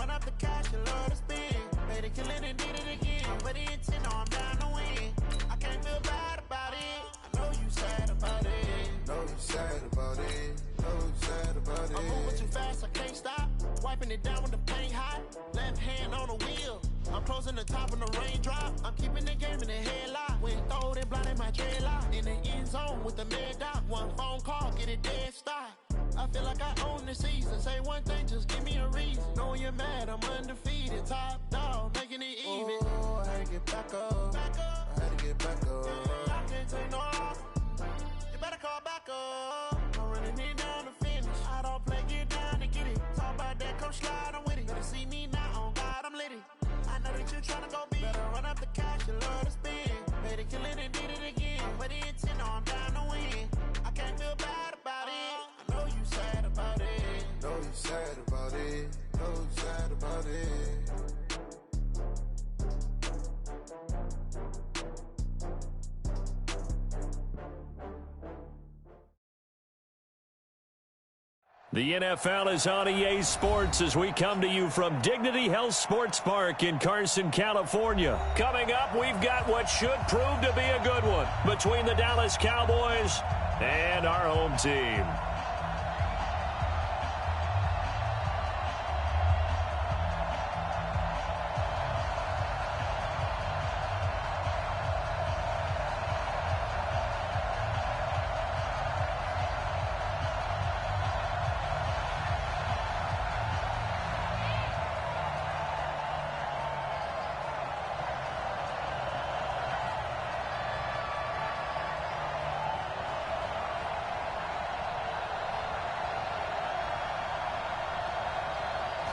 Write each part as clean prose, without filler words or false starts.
run up the cash and love to spend. Made a killing and did it again. I'm with the intent, no, I'm down to win. I can't feel bad about it. I know you sad about it. Know you sad about it. Know you sad about it. I'm moving too fast, I can't stop. Wiping it down with the paint hot. Left hand on the wheel. I'm closing the top of the raindrop. I'm keeping the game in the headlock. When throwed and blinded my dreadlock. In the end zone with the mad dot. One phone call, get it dead stop. I feel like I own the season. Say one thing, just give me a reason. Knowing you're mad, I'm undefeated. Top dog, making it even. Oh, I had to get back up. I had to get back up. I can't take no loss. You better call back up. I'm running it down to finish. I don't play, get down to get it. Talk about that, come slide, I'm with it. Better see me now, on God, I'm lit it. I know that you're tryna go big. Better run up the cash and love to spend. Made a killing and did it again. But the intent, no, I'm down to win. I can't feel bad about it. I know you sad about it. Know you sad about it. Know you sad about it. The NFL is on EA Sports as we come to you from Dignity Health Sports Park in Carson, California. Coming up, we've got what should prove to be a good one between the Dallas Cowboys and our home team.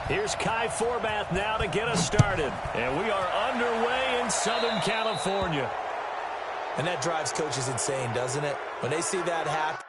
Here's Kai Forbath now to get us started. And we are underway in Southern California. And that drives coaches insane, doesn't it? When they see that happen.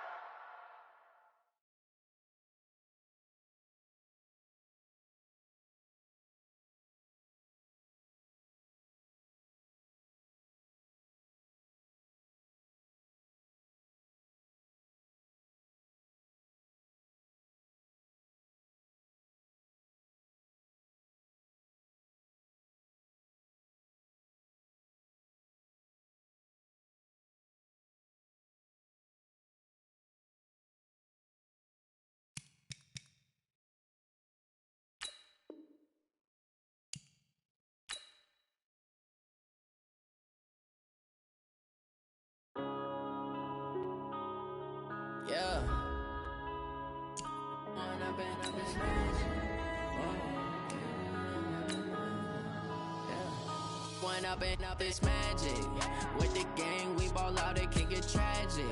Yeah. One up and up is magic. With the gang, we ball out, it can get tragic.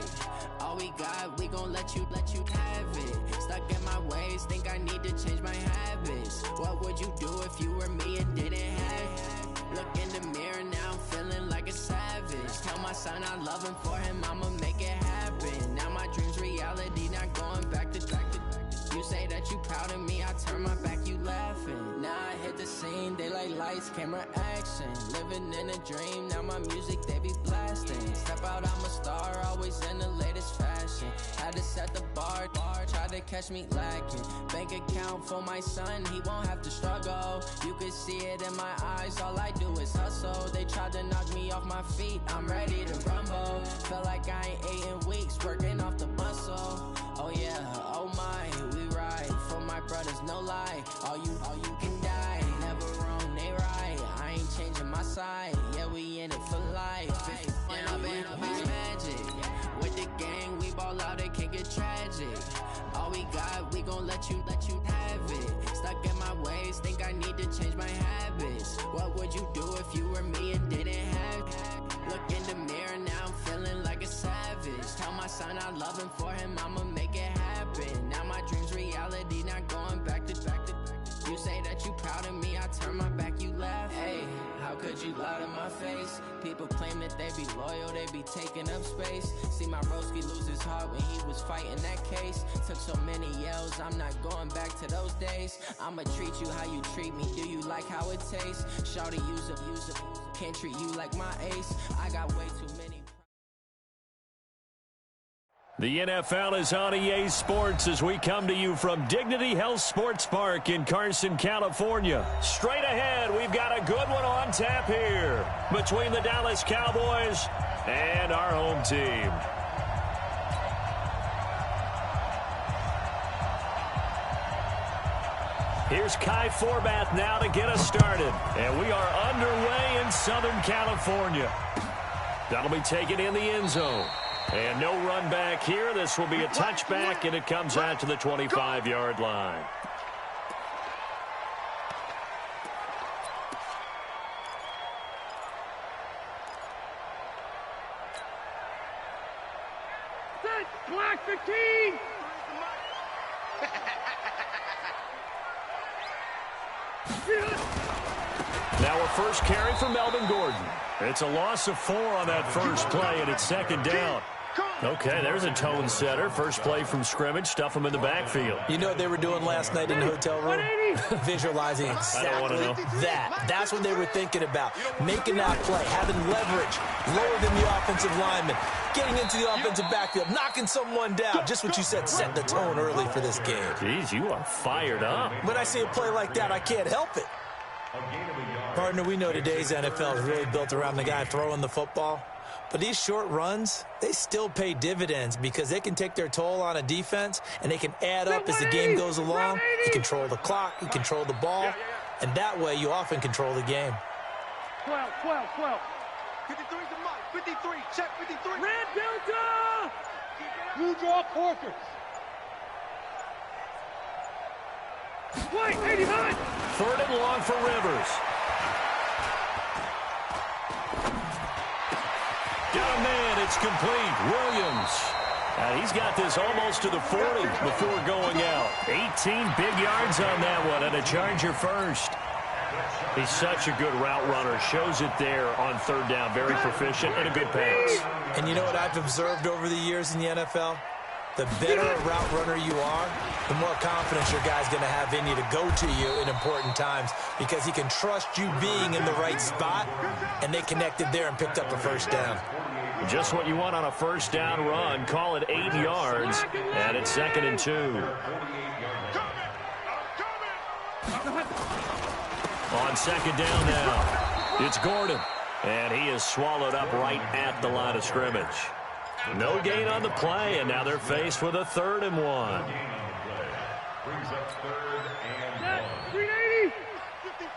All we got, we gon' let you have it. Stuck in my ways, think I need to change my habits. What would you do if you were me and didn't have it? Look in the mirror, now I'm feeling like a savage. Tell my son I love him, for him I'ma make it happen. Now my dream's reality, not going back to. You say that you proud of me, I turn my back, you laughing. Now I hit the scene, daylight lights, camera action. Living in a dream, now my music, they be blasting. Step out, I'm a star, always in the latest fashion. Had to set the bar, try to catch me lacking. Bank account for my son, he won't have to struggle. You can see it in my eyes, all I do is hustle. They tried to knock me off my feet, I'm ready to rumble. Feel like I ain't ate in weeks, working off the muscle. Oh yeah, oh my, we ride for my brothers, no lie. All you can die, never wrong, they right. I ain't changing my side, yeah, we in it for life. And up is magic. With the gang, we ball out, it can get tragic. All we got, we gon' let you have it. Stuck in my ways, think I need to change my habits. What would you do if you were me and didn't have it? Look in the mirror, now I'm feeling like a savage. Tell my son I love him, for him I'ma make it happen. Now my dream's reality, not going back to. You say that you proud of me, I turn my back, you laugh. Hey, how could you lie to my face? People claim that they be loyal, they be taking up space. See my broski lose his heart when he was fighting that case. Took so many yells, I'm not going back to those days. I'ma treat you how you treat me, do you like how it tastes? Shawty, use it, can't treat you like my ace. I got way too many. The NFL is on EA Sports as we come to you from Dignity Health Sports Park in Carson, California. Straight ahead, we've got a good one on tap here between the Dallas Cowboys and our home team. Here's Kai Forbath now to get us started. And we are underway in Southern California. That'll be taken in the end zone. And no run back here. This will be a touchback, and it comes out to the 25-yard line. Set, clock 15. Now a first carry for Melvin Gordon. It's a loss of 4 on that first play, and it's second down. Okay, there's a tone setter. First play from scrimmage, stuff them in the backfield. You know what they were doing last night in the hotel room? Visualizing exactly that. That's what they were thinking about. Making that play, having leverage, lower than the offensive lineman, getting into the offensive backfield, knocking someone down. Just what you said, set the tone early for this game. Jeez, you are fired up. When I see a play like that, I can't help it. Partner, we know today's NFL is really built around the guy throwing the football. But these short runs, they still pay dividends because they can take their toll on a defense, and they can add up as the game goes along. You control the clock, you control the ball, and that way you often control the game. 12. 53 to Mike. 53. Check 53. Red Delta. You draw Corkers. White 89. Third and long for Rivers. Got a man, it's complete. Williams. He's got this almost to the 40 before going out. 18 big yards on that one, and a Charger first. He's such a good route runner. Shows it there on third down. Very proficient and a good pass. And you know what I've observed over the years in the NFL? The better a route runner you are, the more confidence your guy's going to have in you to go to you in important times because he can trust you being in the right spot, and they connected there and picked up a first down. Just what you want on a first down run. Call it 8 yards, and it's 2nd and 2. On second down now, it's Gordon, and he is swallowed up right at the line of scrimmage. No gain on the play, and now they're faced with a 3rd and 1. Brings up 3rd and 1. 380. 55.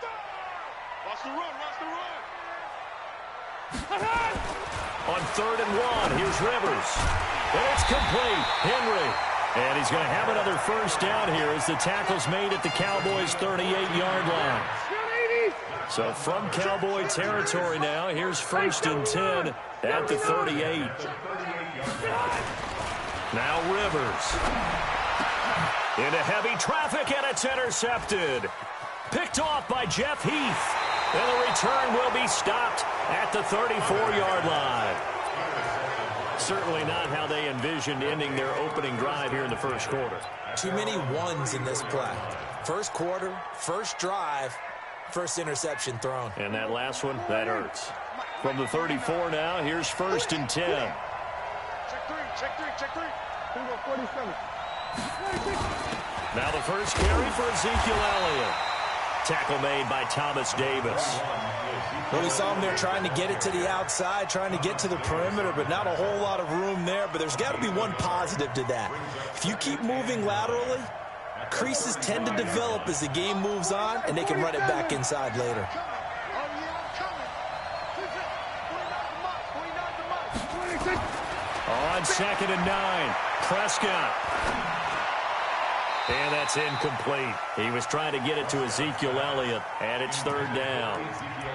Watch the run. On 3rd and 1, here's Rivers. And it's complete. Henry. And he's going to have another first down here as the tackle's made at the Cowboys' 38-yard line. So from Cowboy territory now, here's 1st and 10 at the 38. Now Rivers. Into heavy traffic, and it's intercepted. Picked off by Jeff Heath. And the return will be stopped at the 34-yard line. Certainly not how they envisioned ending their opening drive here in the first quarter. Too many ones in this play. First quarter, first drive, first interception thrown. And that last one, that hurts. From the 34 now, here's 1st and 10. Check three. 47. Now the first carry for Ezekiel Elliott. Tackle made by Thomas Davis. Well, we saw him there trying to get it to the outside, trying to get to the perimeter, but not a whole lot of room there. But there's got to be one positive to that. If you keep moving laterally, creases tend to develop as the game moves on, and they can run it back inside later. On 2nd and 9, Prescott. And that's incomplete. He was trying to get it to Ezekiel Elliott, and it's 3rd down.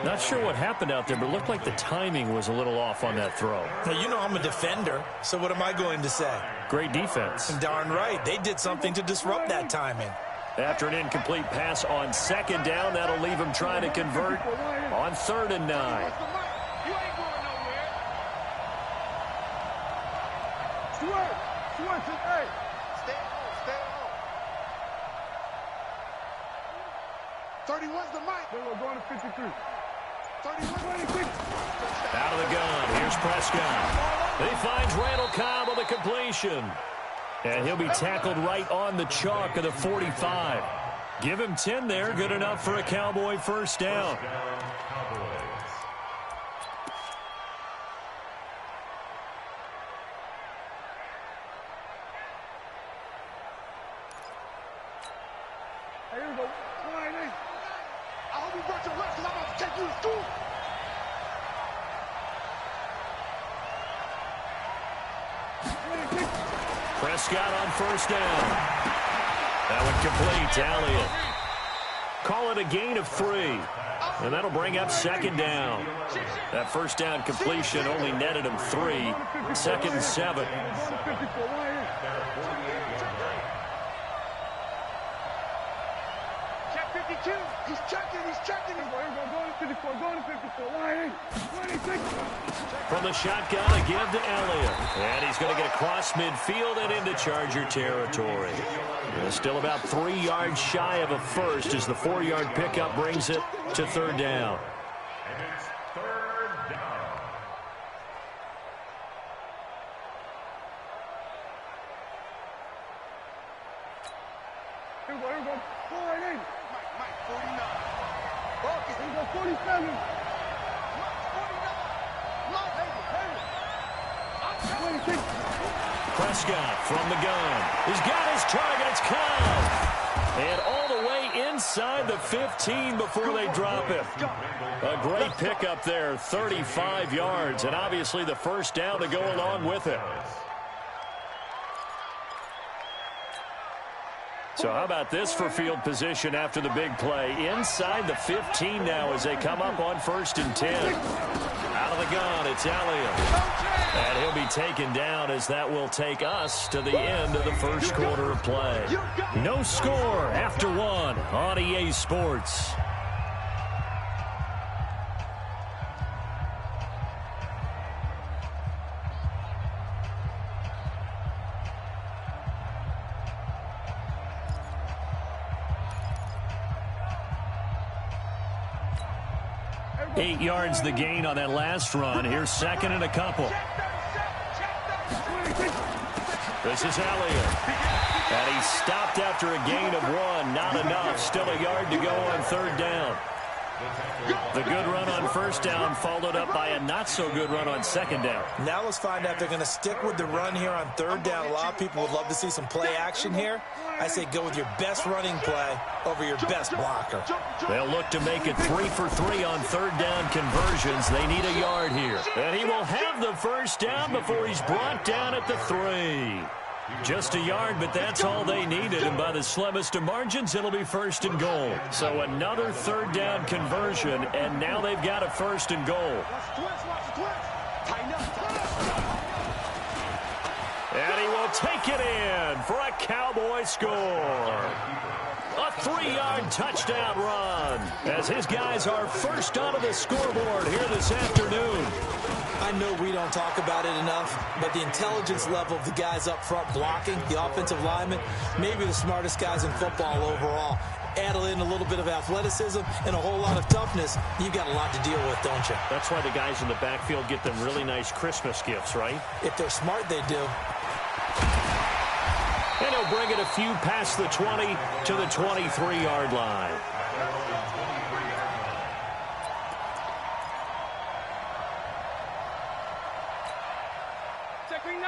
Not sure what happened out there, but it looked like the timing was a little off on that throw. Now, you know I'm a defender, so what am I going to say? Great defense. Darn right. They did something to disrupt that timing. After an incomplete pass on 2nd down, that'll leave him trying to convert on 3rd and 9. Stay at home. 31's the mic. Then we're going to 53. 31, 26. Out of the gun. Here's Prescott. He finds Randall Cobb with a completion. And he'll be tackled right on the chalk of the 45. Give him 10 there. Good enough for a Cowboy first down. Here we go. I hope you brought your rest because I'm about to take you to school. Prescott on first down. That one complete to Elliott. Call it a gain of 3. And that'll bring up second down. That first down completion only netted him 3. Second and 7. Check 52. He's checking. Going to 54. From the shotgun, a give to Elliott. And he's going to get across midfield and into Charger territory. Still about 3 yards shy of a first as the 4-yard pickup brings it to third down. And it's third down. Here we go. 49. Mike, 49. Here we go, 47. Mike, 49. 26. Prescott from the gun. He's got his target. It's Cobb. And all the way inside the 15 before they drop him. A great pickup there, 35 yards. And obviously the first down to go along with it. So how about this for field position after the big play? Inside the 15 now as they come up on first and 10. Out of the gun, it's Elliott. And he'll be taken down as that will take us to the end of the first quarter of play. No score after 1 on EA Sports. Eight yards the gain on that last run. Here's second and a couple. This is Elliott. And he stopped after a gain of 1. Not enough. Still a yard to go on third down. The good run on first down followed up by a not-so-good run on second down. Now let's find out if they're going to stick with the run here on third down. A lot of people would love to see some play action here. I say go with your best running play over your best blocker. They'll look to make it 3 for 3 on third down conversions. They need a yard here. And he will have the first down before he's brought down at the 3. Just a yard, but that's all they needed. And by the slimmest of margins, it'll be first and goal. So another third down conversion, and now they've got a first and goal. And he will take it in for a Cowboy score. A 3-yard touchdown run as his guys are first onto the scoreboard here this afternoon. I know we don't talk about it enough, but the intelligence level of the guys up front blocking, the offensive linemen, maybe the smartest guys in football overall. Add in a little bit of athleticism and a whole lot of toughness, you've got a lot to deal with, don't you? That's why the guys in the backfield get them really nice Christmas gifts, right? If they're smart, they do. And he'll bring it a few past the 20 to the 23-yard line.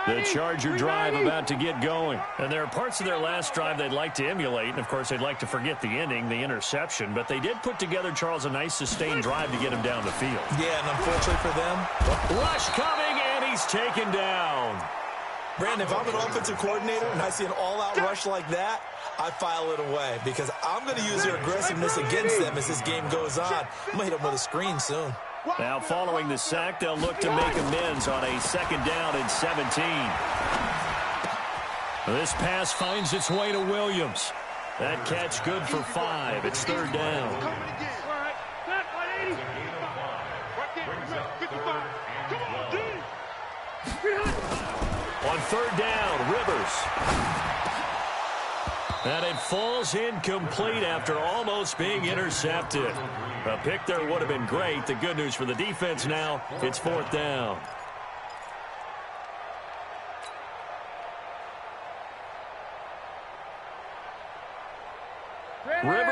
The Charger drive about to get going. And there are parts of their last drive they'd like to emulate. And, of course, they'd like to forget the ending, the interception. But they did put together, Charles, a nice sustained drive to get him down the field. Yeah, and unfortunately for them, rush coming, and he's taken down. Brandon, if I'm an offensive coordinator and I see an all-out rush like that, I file it away because I'm going to use their aggressiveness against them as this game goes on. I'm going to hit them with a screen soon. Now, following the sack, they'll look to make amends on a second down and 17. This pass finds its way to Williams. That catch good for 5. It's third down. On third down, Rivers. And it falls incomplete after almost being intercepted. A pick there would have been great. The good news for the defense now, it's fourth down.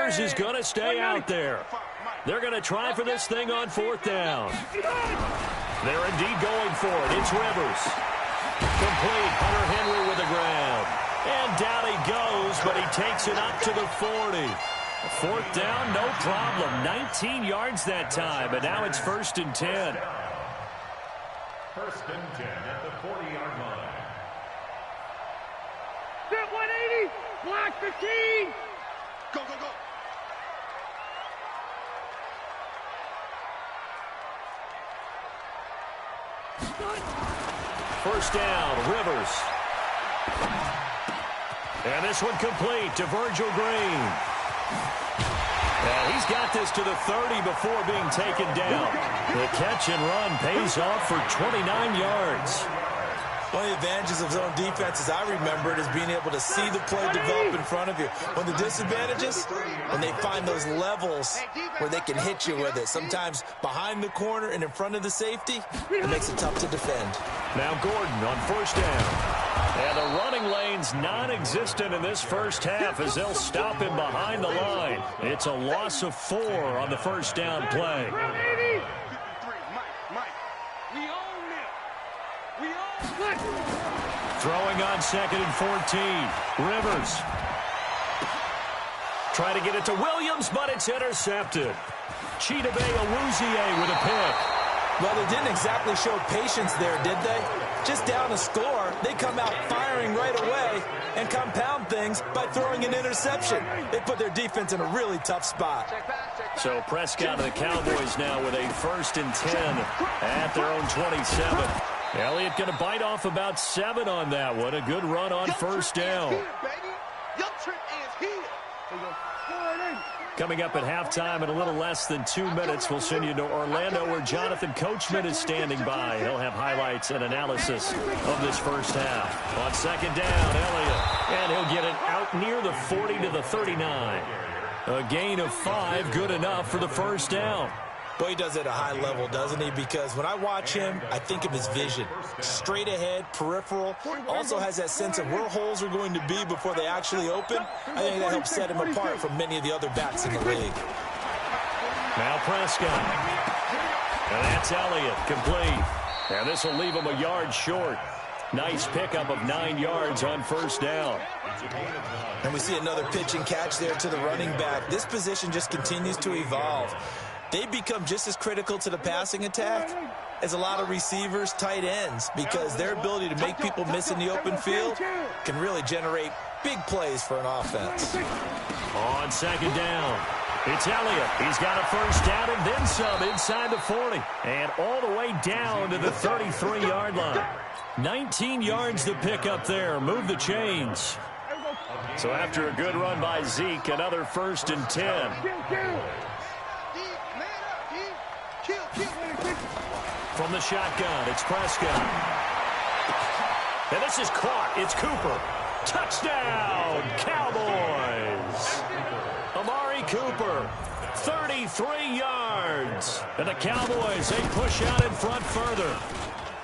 Rivers is going to stay out there. They're going to try for this thing on 4th down. They're indeed going for it. It's Rivers. Complete. Hunter Henry with the grab. And down he goes, but he takes it up to the 40. 4th down, no problem. 19 yards that time, and now it's 1st and 10. 1st and 10 at the 40-yard line. Set 180, block 15. Go, go, go. First down, Rivers. And this one complete to Virgil Green. And he's got this to the 30 before being taken down. The catch and run pays off for 29 yards. One of the advantages of zone defense, as I remember it, is being able to see the play develop in front of you. One of the disadvantages, when they find those levels where they can hit you with it. Sometimes behind the corner and in front of the safety, it makes it tough to defend. Now Gordon on 1st down. And the running lane's non-existent in this first half as they'll stop him behind the line. It's a loss of 4 on the 1st down play. Throwing on 2nd and 14. Rivers. Trying to get it to Williams, but it's intercepted. Chidobe Awuzie with a pick. Well, they didn't exactly show patience there, did they? Just down a score, they come out firing right away and compound things by throwing an interception. They put their defense in a really tough spot. So Prescott and the Cowboys now with a 1st and 10 at their own 27. Elliott going to bite off about 7 on that one. A good run on 1st down. Coming up at halftime in a little less than 2 minutes, we'll send you to Orlando where Jonathan Coachman is standing by. He'll have highlights and analysis of this first half. On 2nd down, Elliott. And he'll get it out near the 40 to the 39. A gain of 5, good enough for the 1st down. Boy, he does it at a high level, doesn't he? Because when I watch him, I think of his vision. Straight ahead, peripheral. Also has that sense of where holes are going to be before they actually open. I think that helps set him apart from many of the other backs in the league. Now Prescott. And that's Elliott, complete. And this will leave him a yard short. Nice pickup of 9 yards on 1st down. And we see another pitch and catch there to the running back. This position just continues to evolve. They become just as critical to the passing attack as a lot of receivers, tight ends, because their ability to make people miss in the open field can really generate big plays for an offense. On 2nd down, it's Elliott. He's got a 1st down and then some inside the 40. And all the way down to the 33-yard line. 19 yards to pick up there. Move the chains. So after a good run by Zeke, another 1st and 10. From the shotgun, it's Prescott. And this is caught. It's Cooper. Touchdown, Cowboys. Amari Cooper, 33 yards. And the Cowboys, they push out in front further.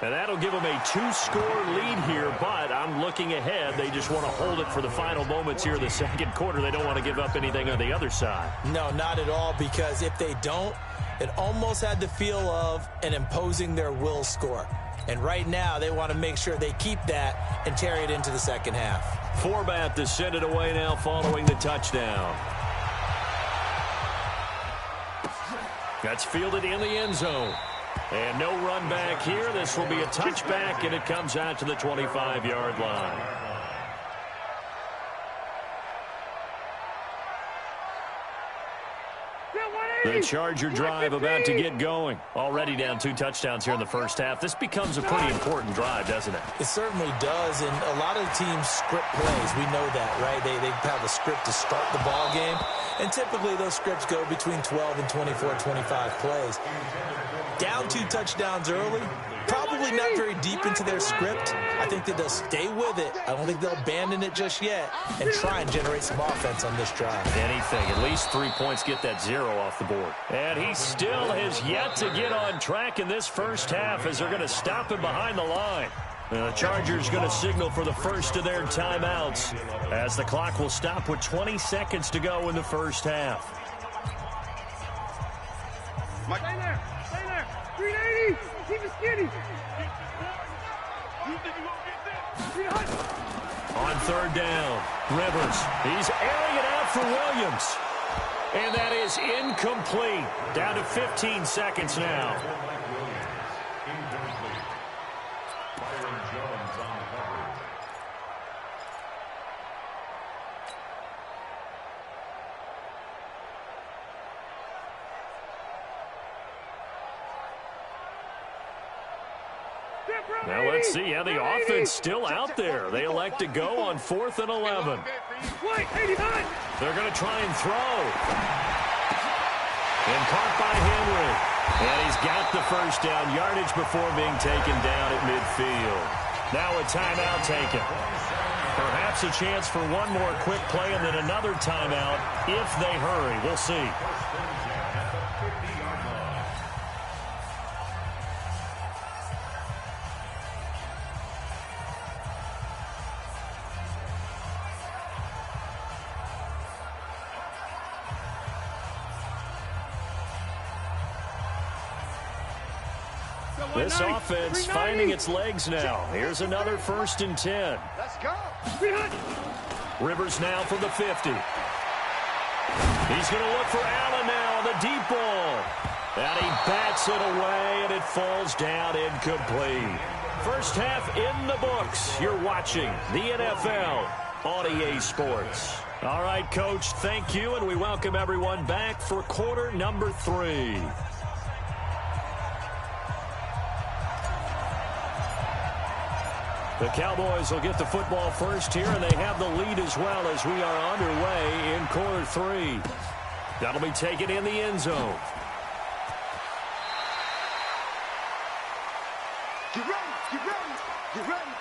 And that'll give them a 2-score lead here, but I'm looking ahead. They just want to hold it for the final moments here of the 2nd quarter. They don't want to give up anything on the other side. No, not at all, because if they don't, it almost had the feel of an imposing their will score. And right now, they want to make sure they keep that and carry it into the 2nd half. Forbath to send it away now following the touchdown. That's fielded in the end zone. And no run back here. This will be a touchback, and it comes out to the 25-yard line. The Charger drive about to get going. Already down 2 touchdowns here in the first half. This becomes a pretty important drive, doesn't it? It certainly does, and a lot of teams script plays. We know that, right? They have a script to start the ball game, and typically those scripts go between 12 and 24, 25 plays. Down 2 touchdowns early, probably not very deep into their script. I think that they'll stay with it. I don't think they'll abandon it just yet and try and generate some offense on this drive. Anything. At least 3 points, get that 0 off the board. And he still has yet to get on track in this first half as they're going to stop him behind the line. The Chargers going to signal for the first of their timeouts as the clock will stop with 20 seconds to go in the first half. Mike. Stay there. Stay there. 380. Keep it skinny. On third down, Rivers. He's airing it out for Williams. And that is incomplete. Down to 15 seconds now. Now let's see how the offense still out there. They elect to go on 4th and 11. They're going to try and throw. And caught by Henry. And he's got the first down yardage before being taken down at midfield. Now a timeout taken. Perhaps a chance for one more quick play and then another timeout if they hurry. We'll see. This offense finding its legs now. Here's another 1st and 10. Let's go. Rivers now from the 50. He's going to look for Allen now on the deep ball. And he bats it away, and it falls down incomplete. First half in the books. You're watching the NFL on EA Sports. All right, Coach, thank you, and we welcome everyone back for quarter number 3. The Cowboys will get the football first here, and they have the lead as well as we are underway in quarter 3. That'll be taken in the end zone. Get ready, get ready, get ready.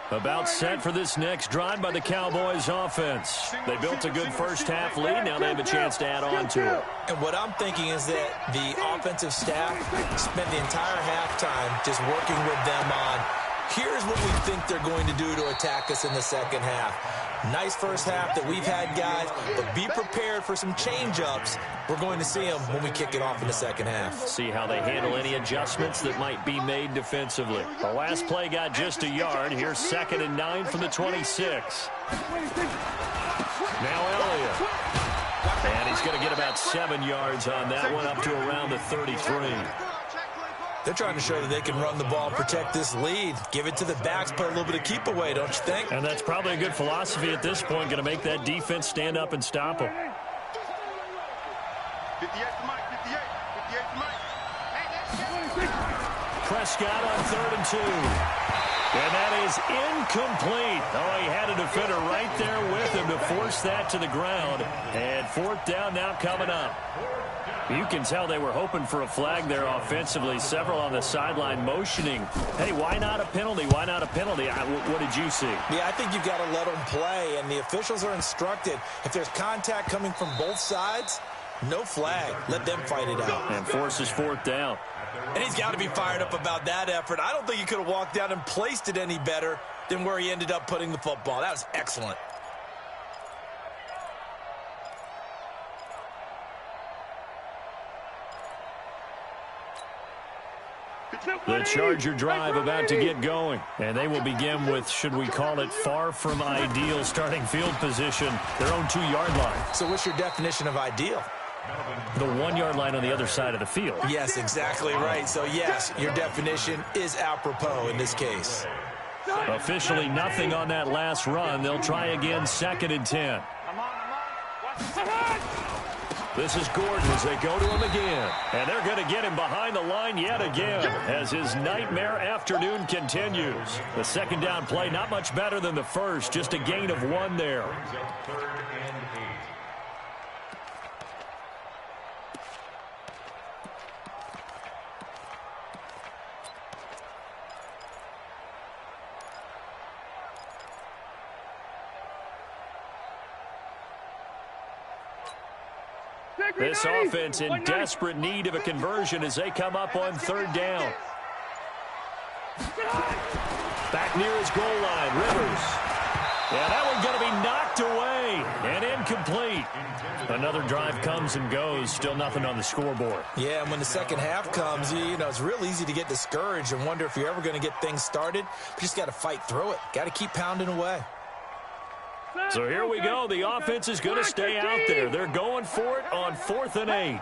About set for this next drive by the Cowboys offense. They built a good first half lead. Now they have a chance to add on to it. And what I'm thinking is that the offensive staff spent the entire halftime just working with them on, here's what we think they're going to do to attack us in the second half. Nice first half that we've had, guys, but be prepared for some change-ups. We're going to see them when we kick it off in the second half. See how they handle any adjustments that might be made defensively. The last play got just a yard. Here's 2nd and 9 from the 26. Now Elliott. And he's going to get about 7 yards on that one, up to around the 33. They're trying to show that they can run the ball, protect this lead, give it to the backs, play a little bit of keep away, don't you think? And that's probably a good philosophy at this point, going to make that defense stand up and stop them. 58 to Mike, 58 to Mike. Prescott on 3rd and 2. And that is incomplete. Oh, he had a defender right there with him to force that to the ground. And 4th down now coming up. You can tell they were hoping for a flag there offensively. Several on the sideline motioning. Hey, why not a penalty? Why not a penalty? What did you see? Yeah, I think you've got to let them play, and the officials are instructed. If there's contact coming from both sides, no flag. Let them fight it out. And forces 4th down. And he's got to be fired up about that effort. I don't think he could have walked down and placed it any better than where he ended up putting the football. That was excellent. The Charger drive about to get going. And they will begin with, should we call it, far from ideal starting field position, their own 2-yard line. So what's your definition of ideal? The 1-yard line on the other side of the field. Yes, exactly right. So, yes, your definition is apropos in this case. Officially nothing on that last run. They'll try again, 2nd and 10. This is Gordon as they go to him again. And they're going to get him behind the line yet again as his nightmare afternoon continues. The 2nd down play not much better than the first, just a gain of 1 there. This offense in desperate need of a conversion as they come up on third down. Back near his goal line, Rivers. Yeah, that one's going to be knocked away and incomplete. Another drive comes and goes, still nothing on the scoreboard. Yeah, and when the second half comes, you know, it's real easy to get discouraged and wonder if you're ever going to get things started. You just got to fight through it. Got to keep pounding away. So here we go. The offense is going to stay out there. They're going for it on 4th and 8.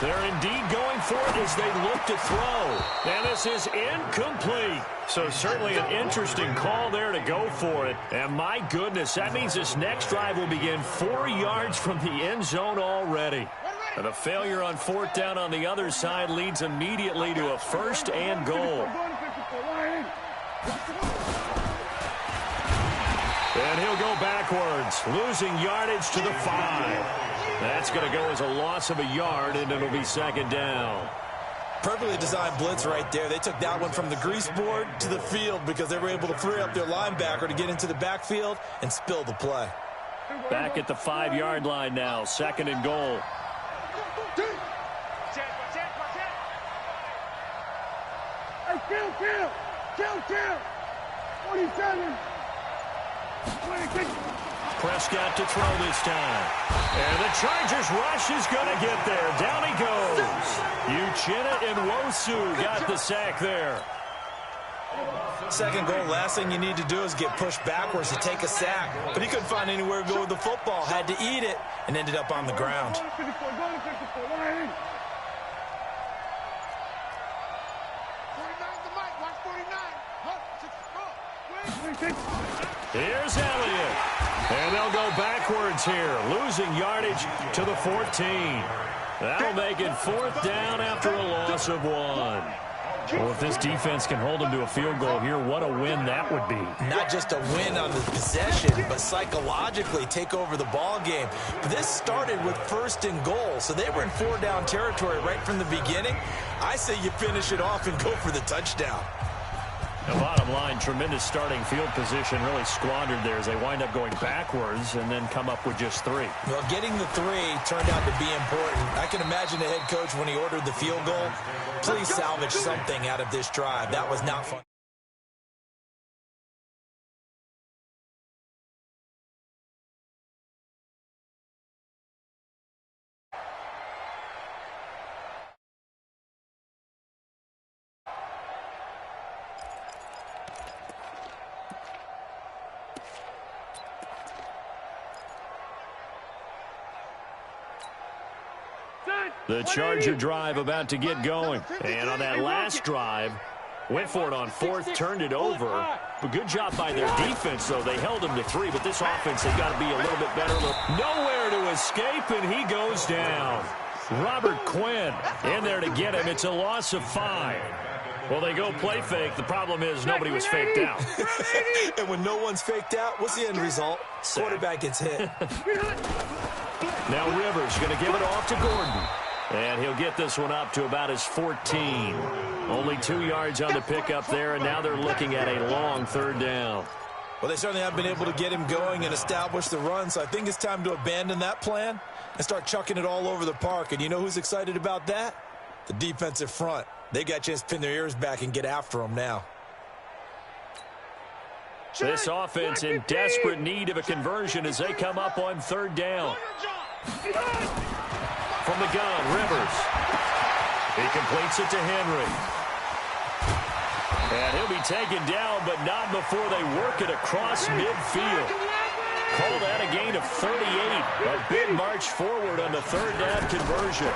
They're indeed going for it as they look to throw. And this is incomplete. So certainly an interesting call there to go for it. And my goodness, that means this next drive will begin 4 yards from the end zone already. And a failure on 4th down on the other side leads immediately to a 1st and goal. And he'll go backwards, losing yardage to the 5. That's going to go as a loss of a yard, and it'll be 2nd down. Perfectly designed blitz right there. They took that one from the grease board to the field because they were able to free up their linebacker to get into the backfield and spill the play. Back at the 5-yard line now, 2nd and goal. Hey, kill. 27. Prescott to throw this time. And the Chargers rush is going to get there. Down he goes. Uchenna and Nwosu got the sack there. 2nd goal, last thing you need to do is get pushed backwards to take a sack. But he couldn't find anywhere to go with the football. Had to eat it and ended up on the ground. Here's Elliott. And they'll go backwards here, losing yardage to the 14. That'll make it 4th down after a loss of 1. Well, if this defense can hold them to a field goal here, what a win that would be. Not just a win on the possession, but psychologically take over the ball game. But this started with 1st and goal, so they were in 4-down territory right from the beginning. I say you finish it off and go for the touchdown. The bottom line, tremendous starting field position, really squandered there as they wind up going backwards and then come up with just 3. Well, getting the 3 turned out to be important. I can imagine the head coach when he ordered the field goal. Please salvage something out of this drive. That was not fun. The Charger drive about to get going. And on that last drive, went for it on 4th, turned it over. But good job by their defense, though. They held them to 3, but this offense, they've got to be a little bit better. Nowhere to escape, and he goes down. Robert Quinn in there to get him. It's a loss of 5. Well, they go play fake. The problem is nobody was faked out. And when no one's faked out, what's the end result? Quarterback gets hit. Now Rivers going to give it off to Gordon. And he'll get this one up to about his 14. Only 2 yards on the pickup there, and now they're looking at a long 3rd down. Well, they certainly have been able to get him going and establish the run, so I think it's time to abandon that plan and start chucking it all over the park. And you know who's excited about that? The defensive front. They got a chance to pin their ears back and get after them now. This offense in desperate need of a conversion as they come up on 3rd down. From the gun, Rivers. He completes it to Henry. And he'll be taken down, but not before they work it across midfield. Call that a gain of 38. A big march forward on the 3rd down conversion.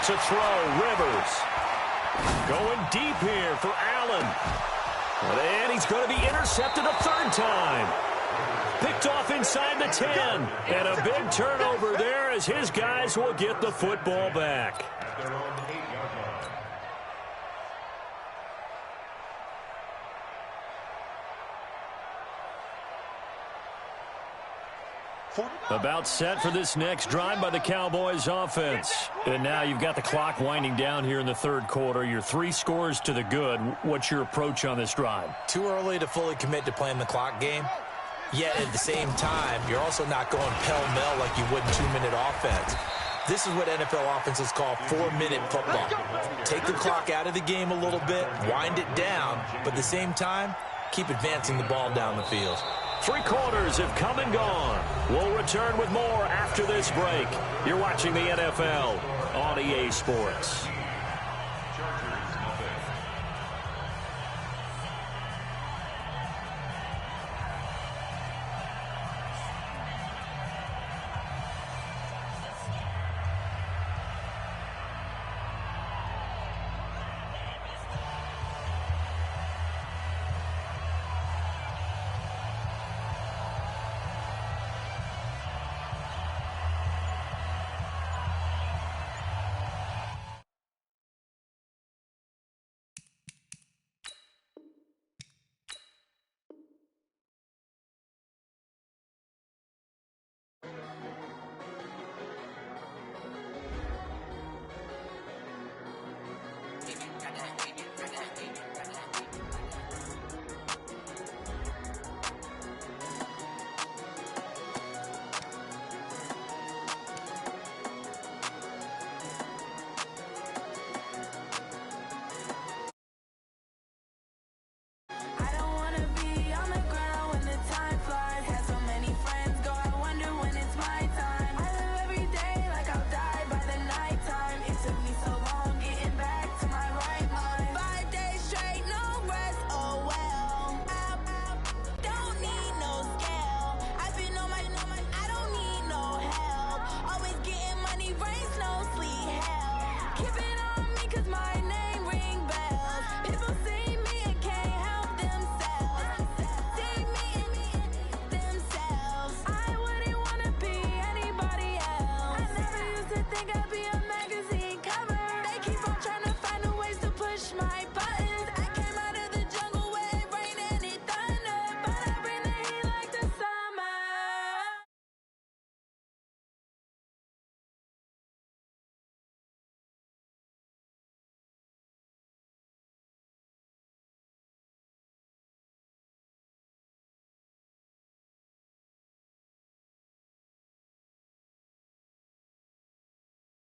To throw, Rivers. Going deep here for Allen. And he's going to be intercepted a 3rd time. Picked off inside the 10. And a big turnover there as his guys will get the football back. About set for this next drive by the Cowboys offense. And now you've got the clock winding down here in the 3rd quarter. Your 3 scores to the good. What's your approach on this drive? Too early to fully commit to playing the clock game. Yet at the same time, you're also not going pell-mell like you would in 2-minute offense. This is what NFL offenses call 4-minute football. Take the clock out of the game a little bit, wind it down, but at the same time, keep advancing the ball down the field. 3 quarters have come and gone. We'll return with more after this break. You're watching the NFL on EA Sports.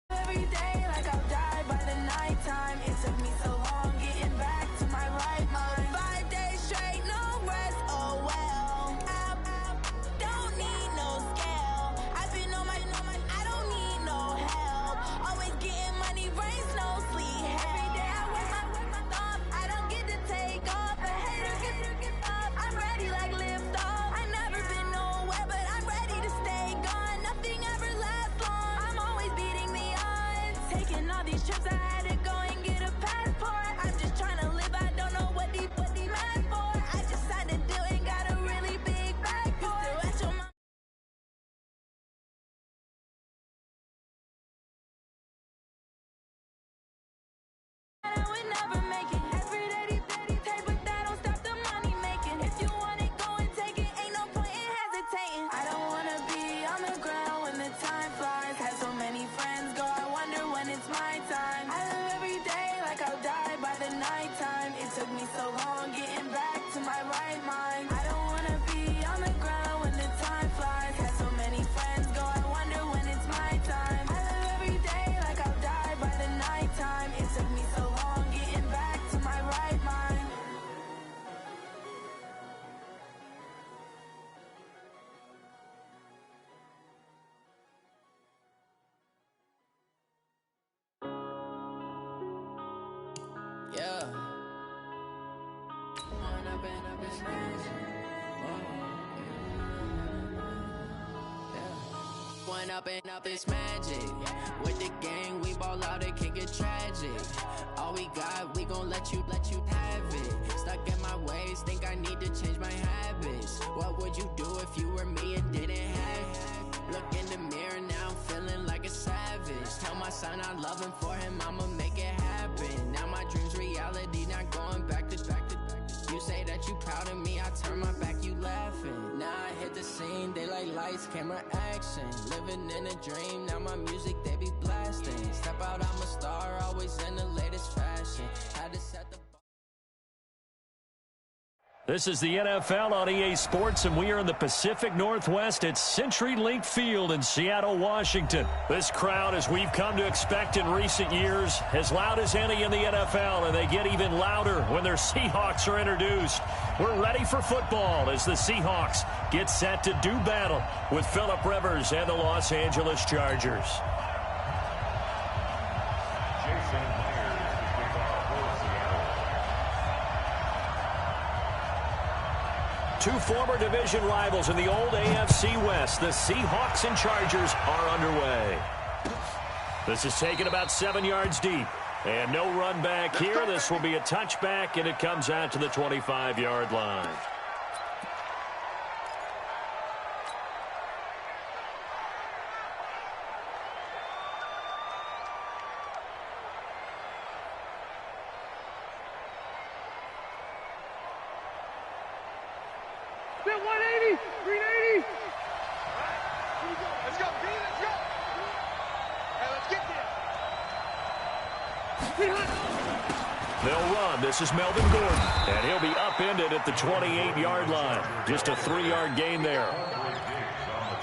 Every day like I'll die by the nighttime. It took me so long getting back to my right mind. 5 days straight, no rest, oh well. I don't need no scale. I've been on my, I don't need no help. Always getting money, rains, no sleep. Every day I work my thumb. I don't get to take off. A hater get up. I'm ready like lift off. I never been nowhere, but I'm ready to stay gone. Nothing ever lasts long. I'm always beating the odds. Taking all these trips, I had to go and get a passport. I'm just trying to live, I don't know what the mad for. I just had to do and got a really big bag for it. Used to watch your mom. I would never make it. Every day they take, but that don't stop the money making. If you want it, go and take it. Ain't no point in hesitating. I don't wanna be on the ground when the time flies. Had so many friends go, I wonder when it's my time. I live every day like I'll die by the nighttime. It took me so long getting back to my right mind. I don't wanna be on the ground when the time flies. Had so many friends go, I wonder when it's my time. I live every day like I'll die by the nighttime. It took me so long getting back to my right mind. Yeah. Going up and up is magic. With the gang, we ball out, it can get tragic. All we got, we gon' let you have it. Stuck in my ways, think I need to change my habits. What would you do if you were me and didn't have it? Look in the mirror, now I'm feeling like a savage. Tell my son I love him, for him I'ma make it happen. Now my dream's reality, not going back to. You say that you proud of me, I turn my back, you laughing. Now I hit the scene, daylight lights, camera action. Living in a dream, now my music, they be blasting. Step out, I'm a star, always in the latest fashion. Had to set the This is the NFL on EA Sports, and we are in the Pacific Northwest at CenturyLink Field in Seattle, Washington. This crowd, as we've come to expect in recent years, as loud as any in the NFL, and they get even louder when their Seahawks are introduced. We're ready for football as the Seahawks get set to do battle with Phillip Rivers and the Los Angeles Chargers. Two former division rivals in the old AFC West. The Seahawks and Chargers are underway. This is taken about 7 yards deep. And no run back here. This will be a touchback, and it comes out to the 25-yard line. Spin 180, 380. Let's go, B, let's go. Hey, let's get there. They'll run. This is Melvin Gordon, and he'll be upended at the 28-yard line. Just a 3-yard gain there.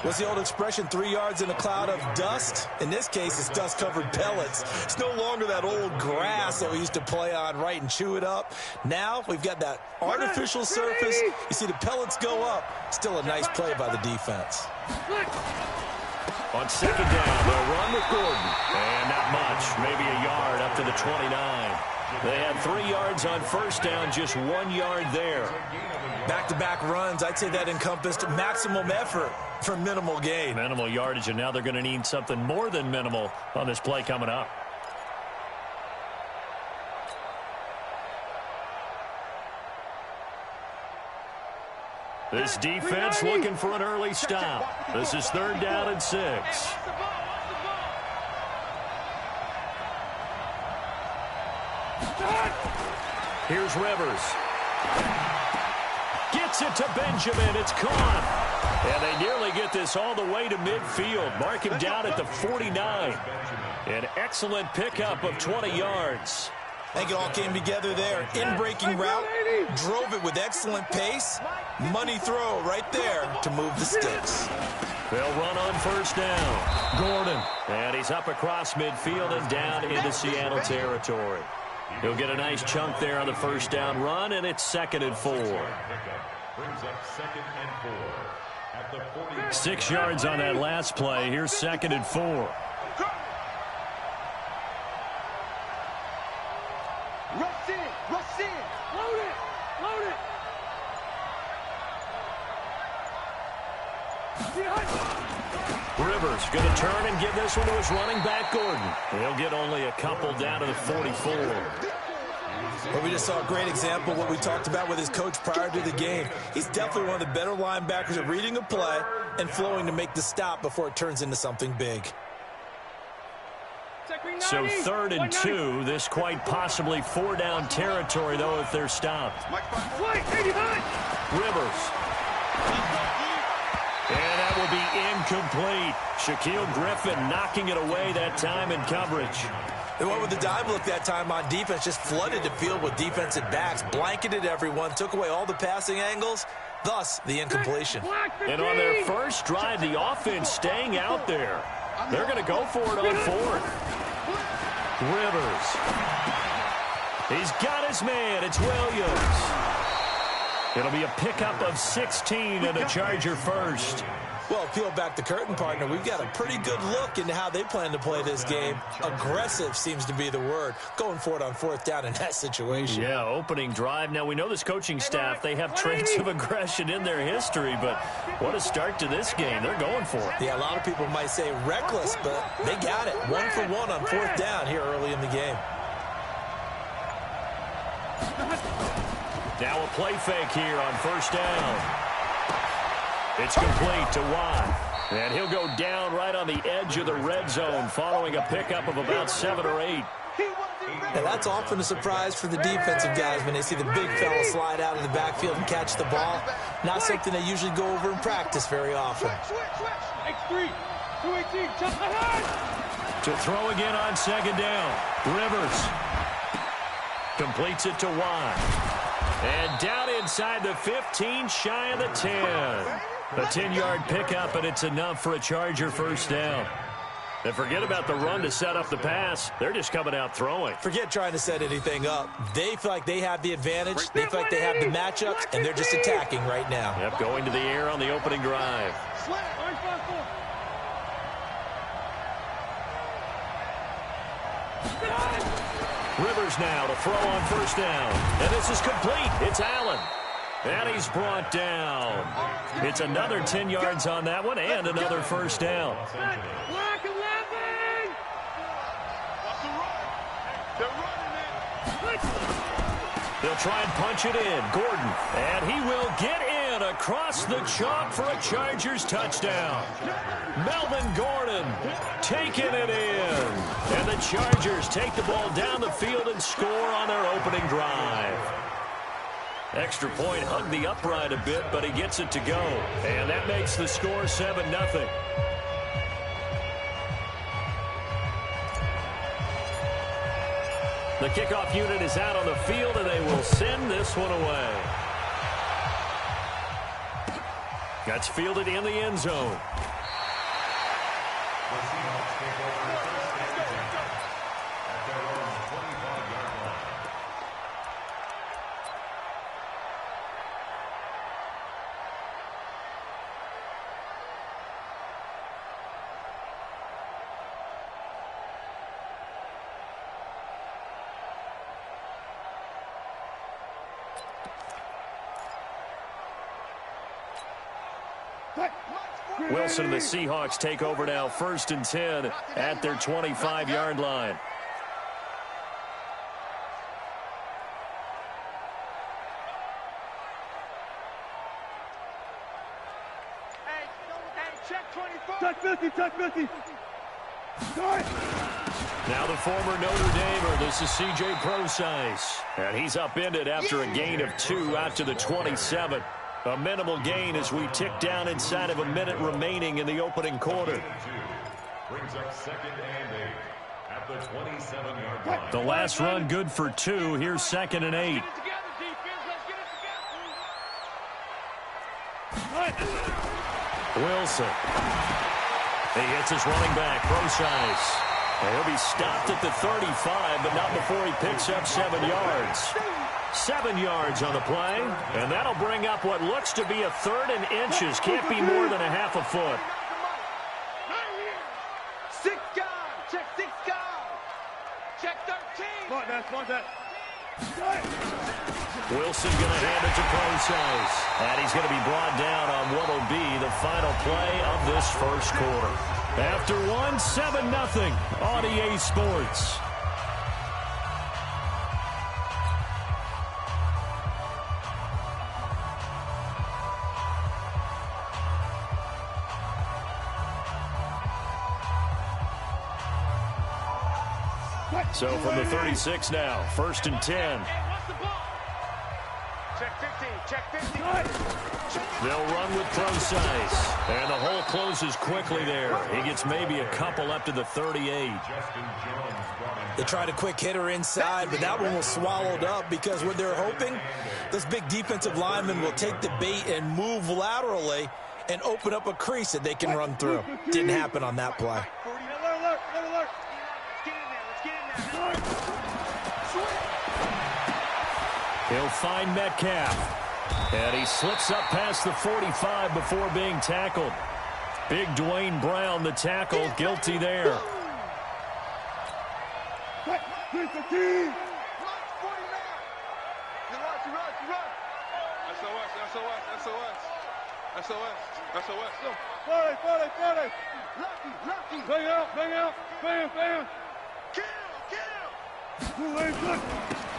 What's the old expression, 3 yards in a cloud of dust? In this case, it's dust-covered pellets. It's no longer that old grass that we used to play on, right, and chew it up. Now we've got that artificial surface. You see the pellets go up. Still a nice play by the defense. On second down, they'll run with Gordon. And not much, maybe a yard up to the 29. They had 3 yards on first down, just 1 yard there. Back-to-back runs, I'd say that encompassed maximum effort for minimal gain. Minimal yardage, and now they're going to need something more than minimal on this play coming up. This defense looking for an early stop. This is 3rd down and 6. Here's Rivers. Gets it to Benjamin. It's caught. And they nearly get this all the way to midfield. Mark him down at the 49. An excellent pickup of 20 yards. I think it all came together there. In-breaking route, drove it with excellent pace. Money throw right there to move the sticks. They'll run on first down. Gordon. And he's up across midfield and down into Seattle territory. He'll get a nice chunk there on the first down run, and it's 2nd and 4. Brings up 2nd and 4 at the 40. 6 yards on that last play. Here's 2nd and 4. Rush in, rush in. Load it, load it. Rivers going to turn and give this one to his running back, Gordon. He'll get only a couple down to the 44. Well, we just saw a great example of what we talked about with his coach prior to the game. He's definitely one of the better linebackers at reading a play and flowing to make the stop before it turns into something big. So 3rd and 2. This quite possibly 4-down territory, though, if they're stopped. Rivers. And that will be incomplete. Shaquille Griffin knocking it away that time in coverage. They went with the dive look that time on defense, just flooded the field with defensive backs, blanketed everyone, took away all the passing angles, thus the incompletion. And on their first drive, the offense staying out there. They're going to go for it on 4th. Rivers. He's got his man. It's Williams. It'll be a pickup of 16 and a Charger first. Well, peel back the curtain, partner. We've got a pretty good look into how they plan to play this game. Aggressive seems to be the word. Going for it on 4th down in that situation. Yeah, opening drive. Now, we know this coaching staff, they have traits of aggression in their history, but what a start to this game. They're going for it. Yeah, a lot of people might say reckless, but they got it. 1 for 1 on 4th down here early in the game. Now a play fake here on first down. It's complete to Watt. And he'll go down right on the edge of the red zone following a pickup of about 7 or 8. And that's often a surprise for the defensive guys when they see the big fella slide out of the backfield and catch the ball. Not something they usually go over in practice very often. X3, 218, jump ahead. To throw again on second down. Rivers completes it to Watt. And down inside the 15, shy of the 10. A 10-yard pickup, and it's enough for a Charger first down. And forget about the run to set up the pass. They're just coming out throwing. Forget trying to set anything up. They feel like they have the advantage. They feel like they have the matchups, and they're just attacking right now. Yep, going to the air on the opening drive. Rivers now to throw on first down. And this is complete. It's Allen. And he's brought down. It's another 10 yards on that one and another first down. Black 11! They'll try and punch it in. Gordon. And he will get in across the chalk for a Chargers touchdown. Melvin Gordon taking it in. And the Chargers take the ball down the field and score on their opening drive. Extra point hugged the upright a bit, but he gets it to go. And that makes the score 7-0. The kickoff unit is out on the field, and they will send this one away. That's fielded in the end zone. Wilson and the Seahawks take over now, 1st and 10 at their 25-yard line. Check 24. Touch 50, touch 50. Now the former Notre Damer, this is C.J. Procise. And he's upended after a gain of 2 out to the 27. A minimal gain as we tick down inside of a minute remaining in the opening quarter. Brings up 2nd and 8 at the 27-yard line. The last run good for 2. Here's 2nd and 8. Wilson. He hits his running back, Procise. He'll be stopped at the 35, but not before he picks up 7 yards. 7 yards on the play, and that'll bring up what looks to be a 3rd and inches. Can't be more than a half a foot. 6 guys. Check 6 guys. Check 13. Mark that. Wilson going to hand it to Procise. And he's going to be brought down on what will be the final play of this first quarter. After 1, 7-0 on EA Sports. So from the 36 now, 1st and 10. Check 50, check 50. They'll run with Procise. And the hole closes quickly there. He gets maybe a couple up to the 38. They tried a quick hitter inside, but that one was swallowed up because what they're hoping, this big defensive lineman will take the bait and move laterally and open up a crease that they can run through. Didn't happen on that play. He'll find Metcalf. And he slips up past the 45 before being tackled. Big Dwayne Brown, the tackle, guilty there.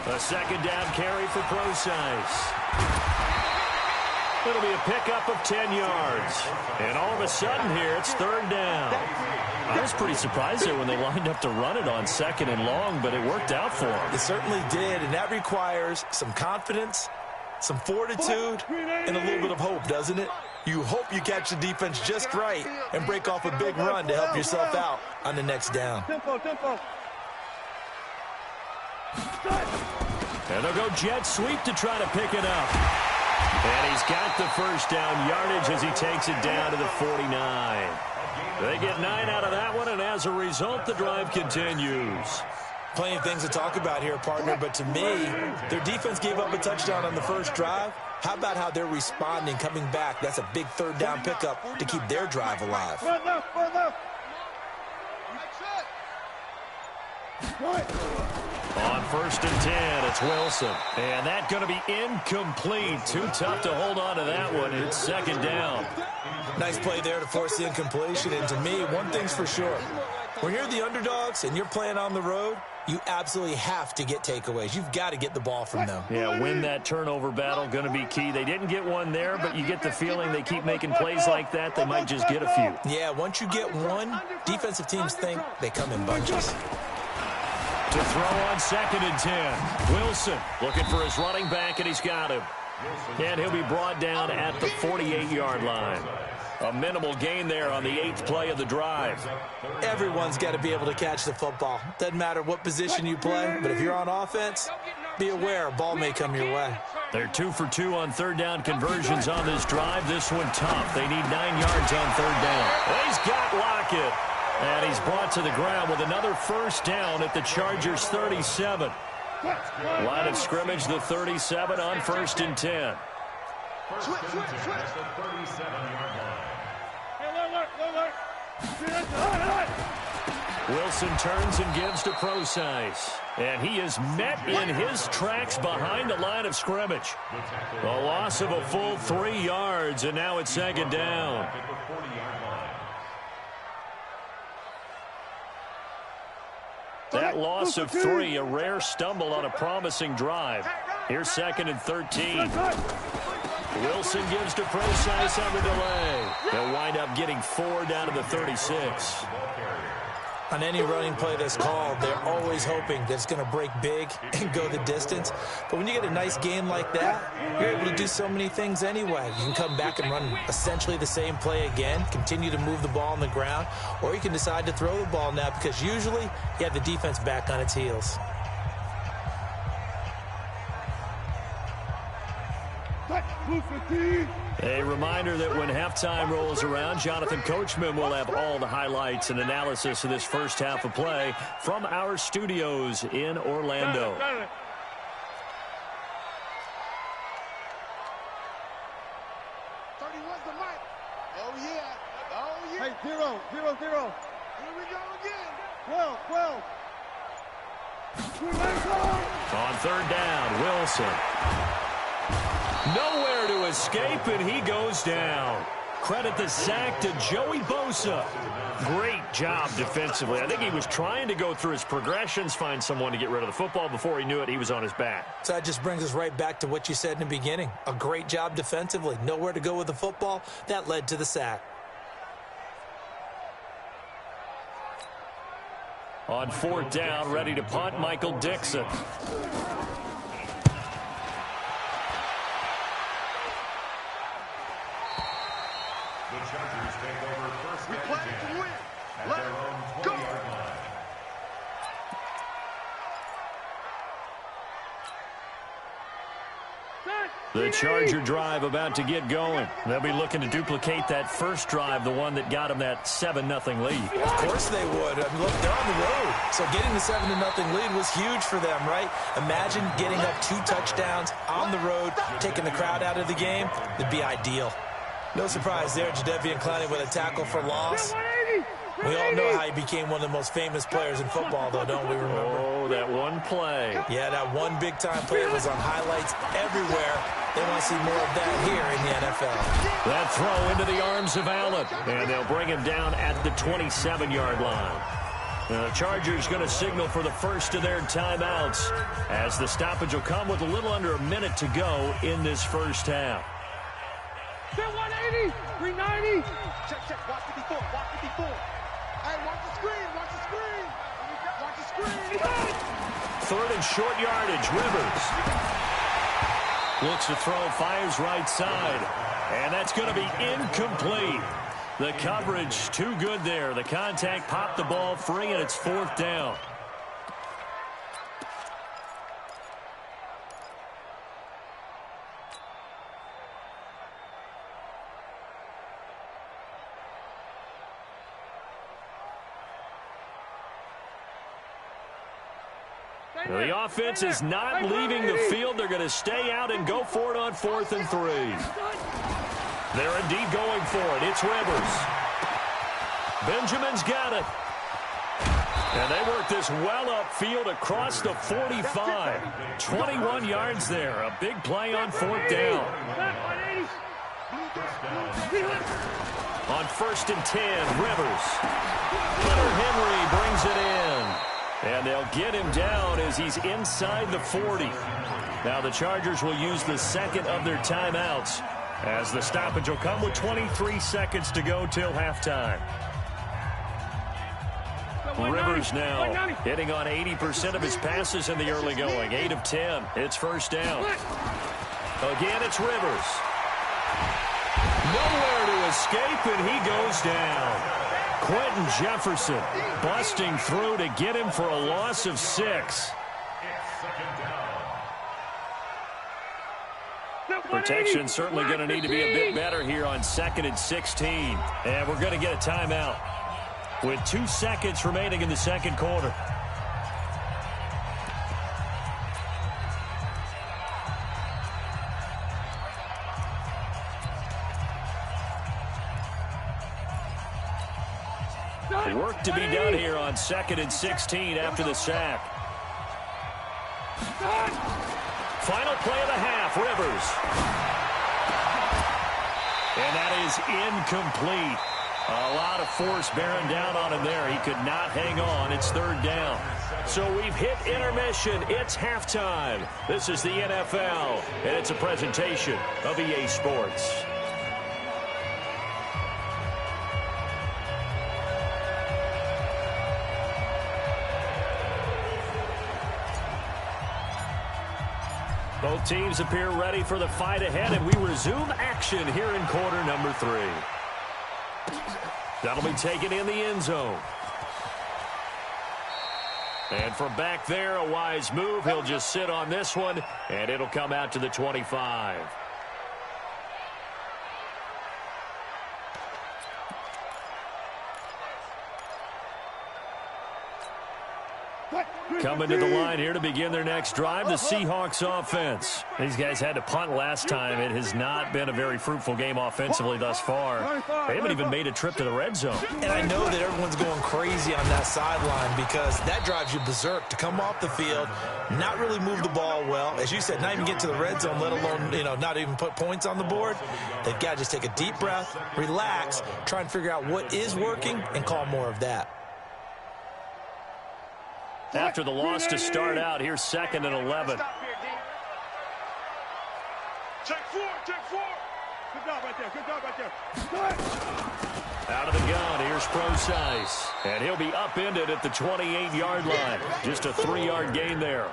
A 2nd down carry for Procise. It'll be a pickup of 10 yards. And all of a sudden here, it's 3rd down. I was pretty surprised there when they lined up to run it on 2nd and long, but it worked out for them. It certainly did, and that requires some confidence, some fortitude, and a little bit of hope, doesn't it? You hope you catch the defense just right and break off a big run to help yourself out on the next down. And they'll go jet sweep to try to pick it up. And he's got the first down yardage as he takes it down to the 49. They get 9 out of that one, and as a result, the drive continues. Plenty of things to talk about here, partner, but to me, their defense gave up a touchdown on the first drive. How about how they're responding, coming back? That's a big third down pickup to keep their drive alive. On 1st and 10, it's Wilson. And that's going to be incomplete. Too tough to hold on to that one. It's 2nd down. Nice play there to force the incompletion. And to me, one thing's for sure. When you're the underdogs and you're playing on the road, you absolutely have to get takeaways. You've got to get the ball from them. Yeah, win that turnover battle, going to be key. They didn't get one there, but you get the feeling they keep making plays like that, they might just get a few. Yeah, once you get one, defensive teams think they come in bunches. To throw on 2nd and 10. Wilson looking for his running back, and he's got him. And he'll be brought down at the 48-yard line. A minimal gain there on the 8th play of the drive. Everyone's got to be able to catch the football. Doesn't matter what position you play, but if you're on offense, be aware a ball may come your way. They're 2 for 2 on third down conversions on this drive. This one tough. They need 9 yards on third down. He's got Lockett. And he's brought to the ground with another first down at the Chargers' 37. Line of scrimmage, the 37 on 1st and 10. Wilson turns and gives to Procise. And he is met in his tracks behind the line of scrimmage. A loss of a full 3 yards, and now it's 2nd down. That loss of 3, a rare stumble on a promising drive. Here's 2nd and 13. Wilson gives to Procise on the delay. They'll wind up getting 4 down to the 36. On any running play that's called, they're always hoping that it's going to break big and go the distance. But when you get a nice game like that, you're able to do so many things anyway. You can come back and run essentially the same play again, continue to move the ball on the ground, or you can decide to throw the ball now because usually you have the defense back on its heels. A reminder that when halftime rolls around, Jonathan Coachman will have all the highlights and analysis of this first half of play from our studios in Orlando. Hey, 0, 0, 0. Here we go again. 12, 12. On third down, Wilson. Nowhere to escape, and he goes down. Credit the sack to Joey Bosa. Great job defensively. I think he was trying to go through his progressions, find someone to get rid of the football. Before he knew it, he was on his back. So that just brings us right back to what you said in the beginning. A great job defensively. Nowhere to go with the football. That led to the sack. On 4th down, ready to punt, Michael Dixon. The Charger drive about to get going. They'll be looking to duplicate that first drive, the one that got them that 7-0 lead. Of course they would. I mean, look, they're on the road. So getting the 7-0 lead was huge for them, right? Imagine getting up 2 touchdowns on the road, taking the crowd out of the game. It'd be ideal. No surprise there, Jadeveon Clowney with a tackle for loss. We all know how he became one of the most famous players in football, though, don't we remember? Oh, that one play. Yeah, that one big-time play was on highlights everywhere. They want to see more of that here in the NFL. That throw into the arms of Allen, and they'll bring him down at the 27-yard line. The Chargers going to signal for the first of their timeouts as the stoppage will come with a little under a minute to go in this first half. 180, 390. Check, check, watch 54, watch 54. Hey, watch the screen, watch the screen. Watch the screen. 3rd and short yardage, Rivers. Looks to throw, fires right side. And that's going to be incomplete. The coverage too good there. The contact popped the ball free, and it's 4th down. The offense is not leaving the field. They're going to stay out and go for it on 4th and 3. They're indeed going for it. It's Rivers. Benjamin's got it. And they work this well upfield across the 45. 21 yards there. A big play on 4th down. On 1st and 10, Rivers. Hunter Henry brings it in. And they'll get him down as he's inside the 40. Now the Chargers will use the second of their timeouts, as the stoppage will come with 23 seconds to go till halftime. Rivers now hitting on 80% of his passes in the early going. 8 of 10. It's 1st down. Again, it's Rivers. Nowhere to escape, and he goes down. Quentin Jefferson busting through to get him for a loss of 6. Protection certainly going to need to be a bit better here on 2nd and 16. And we're going to get a timeout with 2 seconds remaining in the second quarter. Work to be done here on 2nd and 16 after the sack. Final play of the half, Rivers. And that is incomplete. A lot of force bearing down on him there. He could not hang on. It's 3rd down. So we've hit intermission. It's halftime. This is the NFL, and it's a presentation of EA Sports. Both teams appear ready for the fight ahead, and we resume action here in quarter number 3. That'll be taken in the end zone. And from back there, a wise move. He'll just sit on this one, and it'll come out to the 25. Coming to the line here to begin their next drive, the Seahawks offense. These guys had to punt last time. It has not been a very fruitful game offensively thus far. They haven't even made a trip to the red zone. And I know that everyone's going crazy on that sideline because that drives you berserk to come off the field, not really move the ball well. As you said, not even get to the red zone, let alone, not even put points on the board. They've got to just take a deep breath, relax, try and figure out what is working and call more of that. After the loss to start out, here's 2nd and 11. Check 4. Good job right there. Out of the gun, here's Procise. And he'll be upended at the 28-yard line. Just a 3-yard gain there.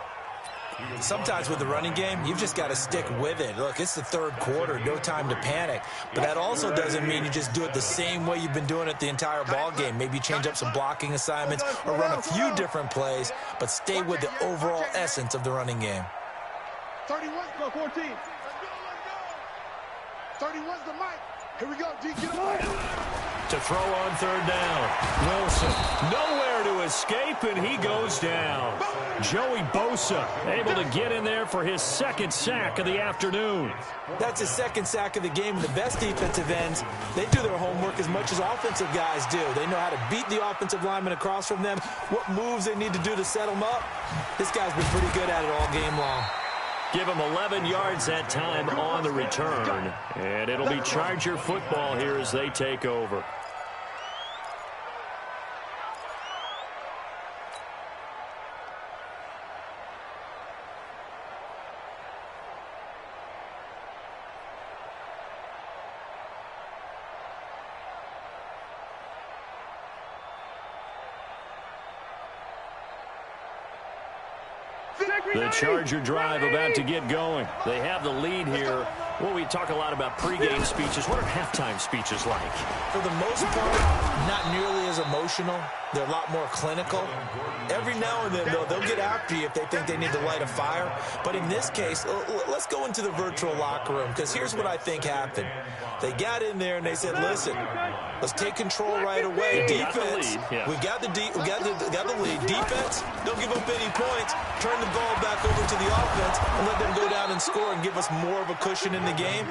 Sometimes with the running game, you've just got to stick with it. Look, it's the 3rd quarter, no time to panic. But that also doesn't mean you just do it the same way you've been doing it the entire ball game. Maybe change up some blocking assignments or run a few different plays, but stay with the overall essence of the running game. 31, go 14. 31's the mic. Here we go, D, get him. To throw on 3rd down. Wilson, nowhere to escape, and he goes down. Joey Bosa able to get in there for his 2nd sack of the afternoon. That's his 2nd sack of the game. And the best defensive ends, they do their homework as much as offensive guys do. They know how to beat the offensive lineman across from them, what moves they need to do to set them up. This guy's been pretty good at it all game long. Give him 11 yards that time on the return. And it'll be Charger football here as they take over. The Charger drive about to get going. They have the lead here. Well, we talk a lot about pregame speeches. What are halftime speeches like? For the most part, not nearly as emotional. They're a lot more clinical. Every now and then, though, they'll get after you if they think they need to light a fire. But in this case, let's go into the virtual locker room, because here's what I think happened. They got in there and they said, listen, let's take control right away. Defense, we got the lead. Defense, don't give up any points. Turn the ball back over to the offense and let them go down and score and give us more of a cushion in the game.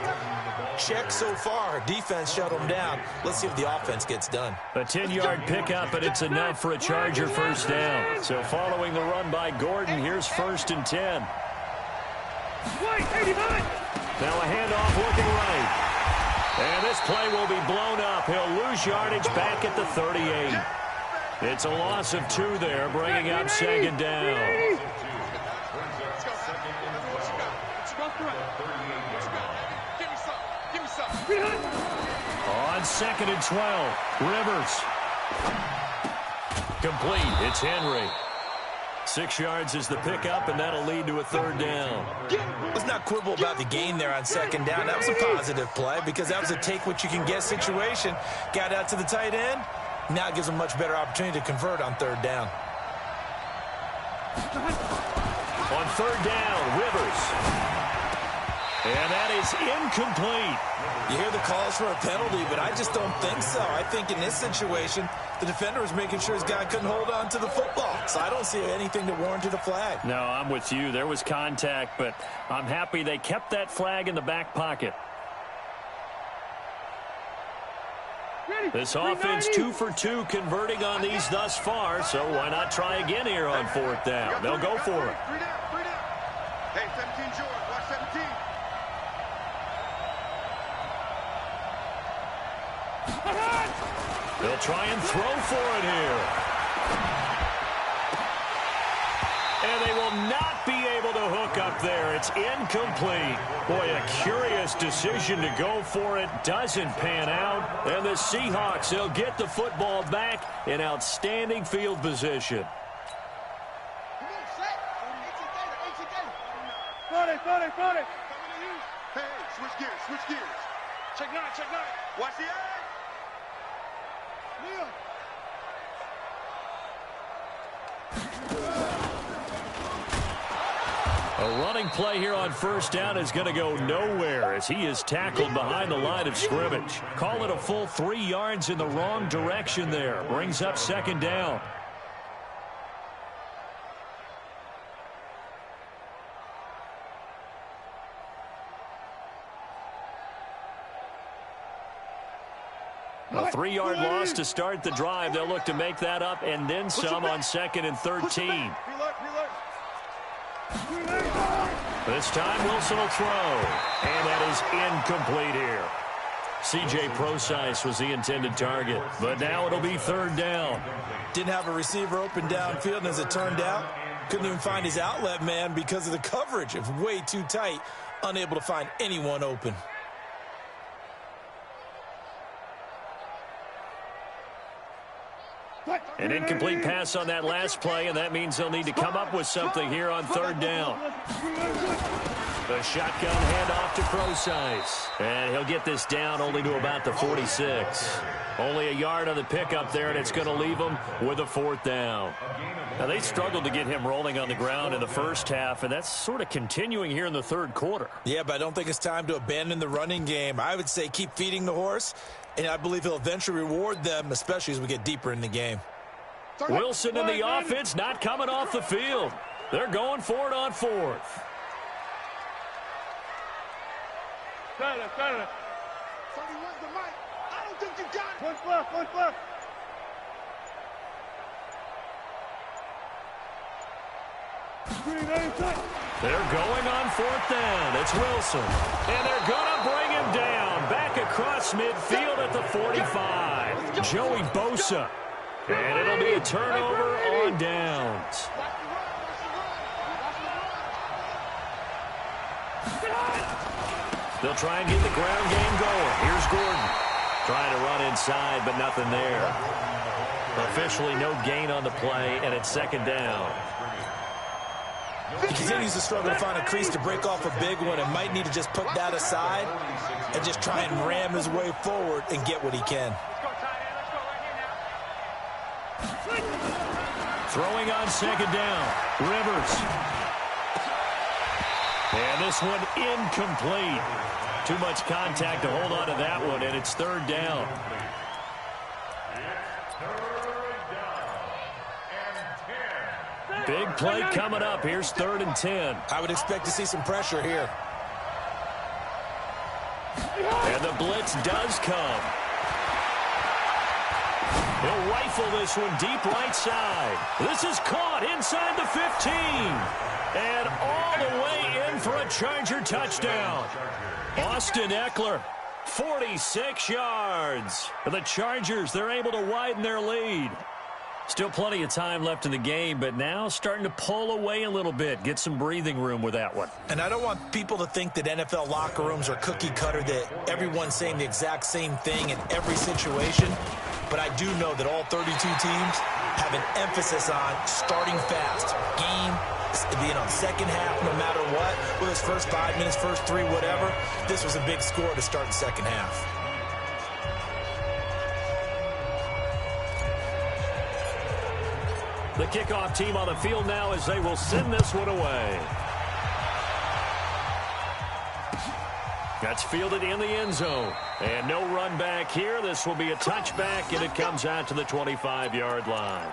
Check so far. Defense shut them down. Let's see if the offense gets done. A 10-yard pickup, and it's enough for a Charger first down. So following the run by Gordon, here's 1st and 10. Now a handoff looking right. And this play will be blown up. He'll lose yardage back at the 38. It's a loss of 2 there, bringing up 2nd down. On 2nd and 12, Rivers. Complete. It's Henry. 6 yards is the pickup, and that'll lead to a 3rd down. Let's not quibble about the gain there on 2nd down. That was a positive play because that was a take-what-you-can-get situation. Got out to the tight end. Now it gives them a much better opportunity to convert on 3rd down. On 3rd down, Rivers. And that is incomplete. You hear the calls for a penalty, but I just don't think so. I think in this situation, the defender was making sure his guy couldn't hold on to the football. So I don't see anything that warranted a flag. No, I'm with you. There was contact, but I'm happy they kept that flag in the back pocket. This offense 2 for 2 converting on these thus far, so why not try again here on 4th down? They'll go for it. Hey, 17, George, watch 17. They'll try and throw for it here. And they will not be able to hook up there. It's incomplete. Boy, a curious decision to go for it. Doesn't pan out. And the Seahawks, they'll get the football back in outstanding field position. Got it. Hey, switch gears. Check 9. Watch the eye. Leo. A running play here on 1st down is going to go nowhere as he is tackled behind the line of scrimmage. Call it a full 3 yards in the wrong direction there. Brings up 2nd down. A 3-yard loss to start the drive. They'll look to make that up and then some on 2nd and 13. This time Wilson will throw. And that is incomplete here. C.J. Procise was the intended target. But now it'll be 3rd down. Didn't have a receiver open downfield, and as it turned out, couldn't even find his outlet man because of the coverage. It was way too tight. Unable to find anyone open. An incomplete pass on that last play, and that means they'll need to come up with something here on 3rd down. The shotgun handoff to Procise. And he'll get this down only to about the 46. Only a yard on the pickup there, and it's going to leave him with a 4th down. Now, they struggled to get him rolling on the ground in the first half, and that's sort of continuing here in the 3rd quarter. Yeah, but I don't think it's time to abandon the running game. I would say keep feeding the horse, and I believe he'll eventually reward them, especially as we get deeper in the game. Wilson and the offense not coming off the field. They're going for it on 4th. Got it. 31's the mic. I don't think you got it. What's left? They're going on 4th down. It's Wilson. And they're going to bring him down. Back across midfield at the 45. Joey Bosa. And it'll be a turnover on downs. They'll try and get the ground game going. Here's Gordon. Trying to run inside, but nothing there. Officially no gain on the play, and it's 2nd down. He continues to struggle to find a crease to break off a big one and might need to just put that aside and just try and ram his way forward and get what he can. Throwing on second down. Rivers. And this one incomplete. Too much contact to hold on to that one, and it's third down. Big play coming up. Here's 3rd and 10. I would expect to see some pressure here. And the blitz does come. He'll rifle this one deep right side. This is caught inside the 15. And all the way in for a Charger touchdown. Austin Eckler, 46 yards. For the Chargers, they're able to widen their lead. Still plenty of time left in the game, but now starting to pull away a little bit. Get some breathing room with that one. And I don't want people to think that NFL locker rooms are cookie cutter, that everyone's saying the exact same thing in every situation. But I do know that all 32 teams have an emphasis on starting fast. Second half, no matter what, whether it's first 5 minutes, first 3, whatever, this was a big score to start the second half. The kickoff team on the field now as they will send this one away. That's fielded in the end zone. And no run back here. This will be a touchback, and it comes out to the 25-yard line.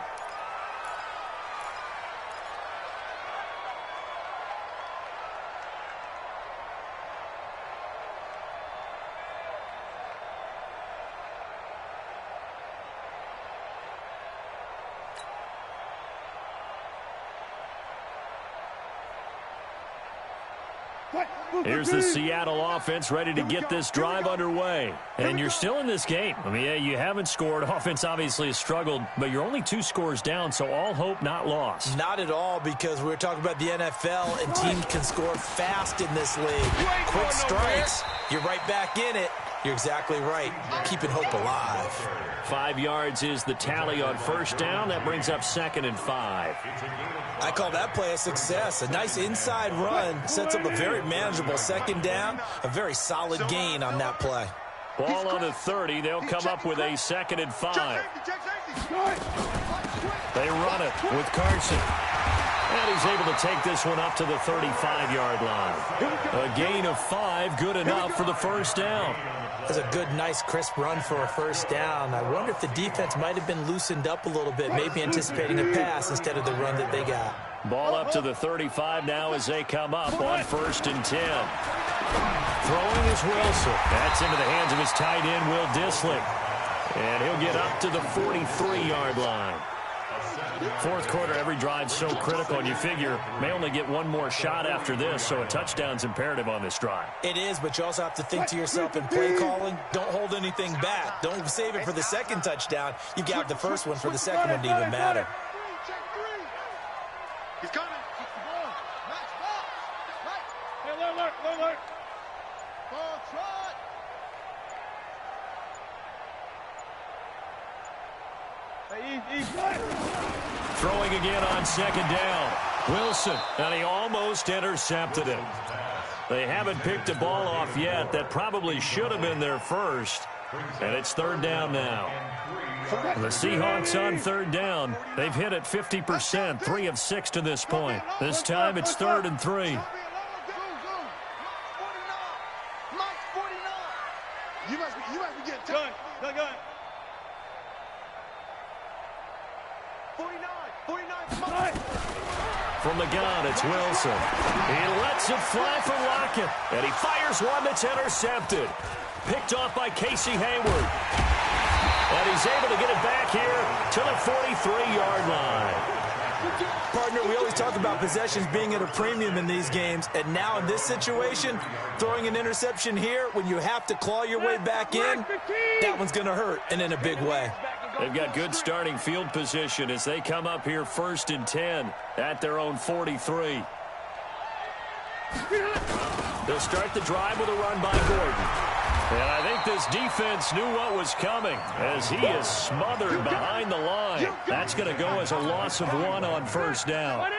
Here's the Seattle offense ready to get this drive underway. And you're still in this game. I mean, yeah, you haven't scored. Offense obviously has struggled, but you're only 2 scores down, so all hope not lost. Not at all, because we're talking about the NFL, and teams can score fast in this league. Quick strikes, you're right back in it. You're exactly right. Keeping hope alive. 5 yards is the tally on first down. That brings up 2nd and 5. I call that play a success. A nice inside run sets up a very manageable second down. A very solid gain on that play. Ball on the 30. They'll come up with a 2nd and 5. They run it with Carson. And he's able to take this one up to the 35-yard line. A gain of 5, good enough for the first down. That's a good, nice, crisp run for a first down. I wonder if the defense might have been loosened up a little bit, maybe anticipating a pass instead of the run that they got. Ball up to the 35 now as they come up on 1st and 10. Throwing is Wilson. That's into the hands of his tight end, Will Dissling. And he'll get up to the 43-yard line. Fourth quarter, every drive so critical, and you figure may only get one more shot after this, so a touchdown's imperative on this drive. It is, but you also have to think to yourself in play calling, don't hold anything back. Don't save it for the second touchdown. You've got the first one for the second one to even matter. He's coming. Nice ball. Hey, alert. Ball trot. Throwing again on 2nd down. Wilson, and he almost intercepted it. They haven't picked a ball off yet. That probably should have been their first. And it's 3rd down now. The Seahawks on 3rd down. They've hit it 50%, 3 of 6 to this point. This time it's 3rd and 3. You must be getting tired. Gun. 49. From the gun, it's Wilson. He lets it fly for Lockett. And he fires one that's intercepted. Picked off by Casey Hayward. And he's able to get it back here to the 43-yard line. Partner, we always talk about possessions being at a premium in these games, and now in this situation, throwing an interception here when you have to claw your way back in, that one's going to hurt, and in a big way. They've got good starting field position as they come up here 1st and 10 at their own 43. They'll start the drive with a run by Gordon. And I think this defense knew what was coming as he is smothered behind the line. That's going to go as a loss of 1 on first down.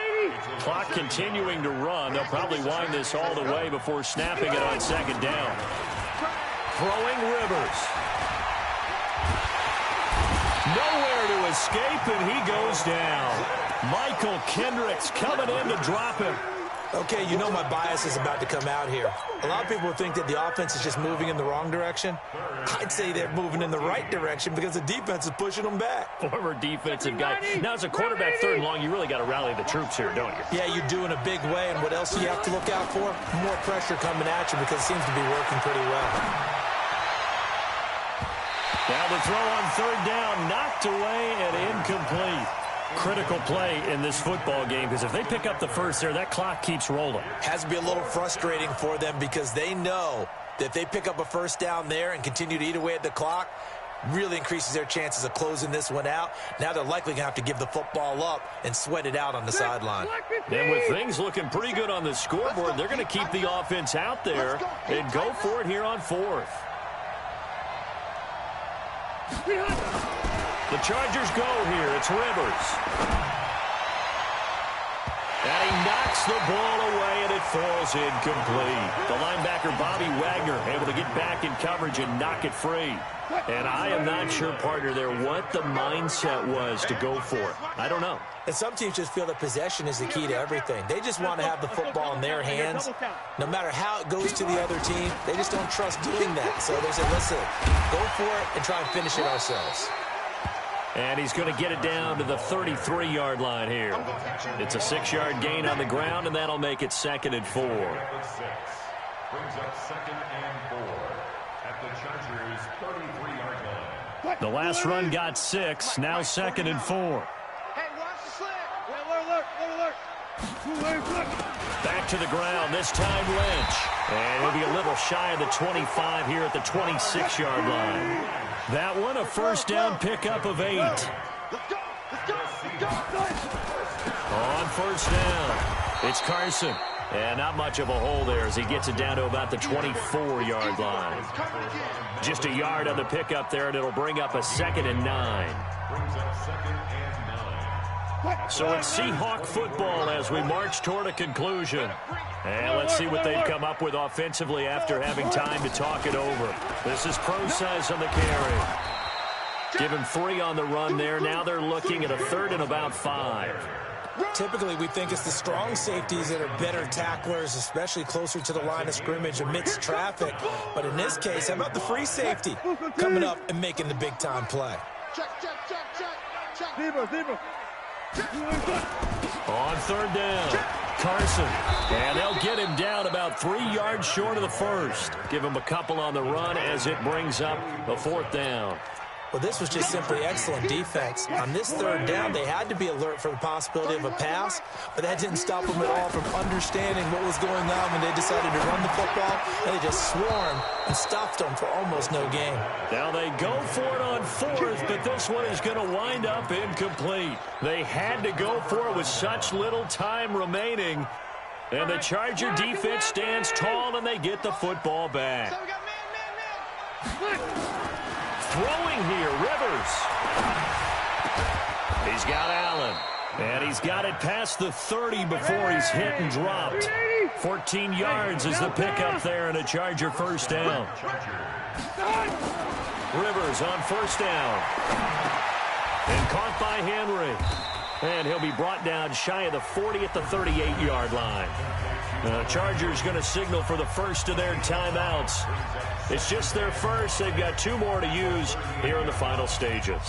Clock continuing to run. They'll probably wind this all the way before snapping it on 2nd down. Throwing Rivers. Nowhere to escape, and he goes down. Michael Kendricks coming in to drop him. Okay, you know my bias is about to come out here. A lot of people think that the offense is just moving in the wrong direction. I'd say they're moving in the right direction because the defense is pushing them back. Former defensive guy. Now, as a quarterback, third and long, you really got to rally the troops here, don't you? Yeah, you do in a big way, and what else do you have to look out for? More pressure coming at you because it seems to be working pretty well. Now the throw on third down, knocked away and incomplete. Critical play in this football game because if they pick up the first there, that clock keeps rolling. Has to be a little frustrating for them because they know that if they pick up a first down there and continue to eat away at the clock, really increases their chances of closing this one out. Now they're likely going to have to give the football up and sweat it out on the sideline. And with things looking pretty good on the scoreboard, they're going to keep the offense out there and go for it here on fourth. The Chargers go here. It's Rivers. And he knocks the ball away, and it falls incomplete. The linebacker, Bobby Wagner, able to get back in coverage and knock it free. And I am not sure, partner, there what the mindset was to go for it. I don't know. And some teams just feel that possession is the key to everything. They just want to have the football in their hands. No matter how it goes to the other team, they just don't trust doing that. So they say, listen, go for it and try and finish it ourselves. And he's going to get it down to the 33-yard line here. It's a 6-yard gain on the ground, and that'll make it 2nd and 4. Brings up 2nd and 4 at the Chargers' 33-yard line. The last run got 6, now 2nd and 4. Hey, watch the slant. Alert. Back to the ground, this time Lynch. And he'll be a little shy of the 25 here at the 26-yard line. That one, a first down pickup of 8. Let's go. On first down, it's Carson. And not much of a hole there as he gets it down to about the 24-yard line. Just a yard on the pickup there, and it'll bring up a 2nd and 9. Brings up 2nd and 9. So it's Seahawk football as we march toward a conclusion. And let's see what they've come up with offensively after having time to talk it over. This is Procise on the carry. Give him 3 on the run there. Now they're looking at a 3rd and about 5. Typically, we think it's the strong safeties that are better tacklers, especially closer to the line of scrimmage amidst traffic. But in this case, how about the free safety coming up and making the big-time play? Check. Zebra. On 3rd down, Carson. And they'll get him down about 3 yards short of the first. Give him a couple on the run as it brings up a 4th down. Well, this was just simply excellent defense. On this 3rd down, they had to be alert for the possibility of a pass, but that didn't stop them at all from understanding what was going on when they decided to run the football, and they just swarmed and stuffed them for almost no gain. Now they go for it on 4th, but this one is going to wind up incomplete. They had to go for it with such little time remaining, and the Charger defense stands tall, and they get the football back. So we got man. Throwing here, Rivers. He's got Allen. And he's got it past the 30 before he's hit and dropped. 14 yards is the pickup there and a Charger first down. Rivers on first down. And caught by Henry. And he'll be brought down shy of the 40 at the 38-yard line. The Chargers going to signal for the first of their timeouts. It's just their first. They've got 2 more to use here in the final stages.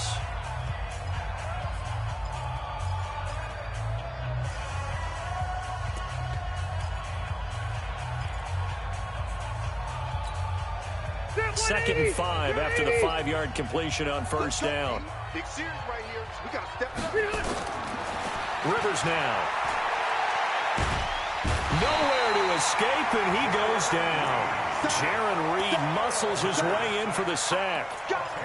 Second and 5 after the 5-yard completion on first down. Big series right here. We got to step it up. Rivers now. Nowhere to escape, and he goes down. Jaron Reed muscles his way in for the sack.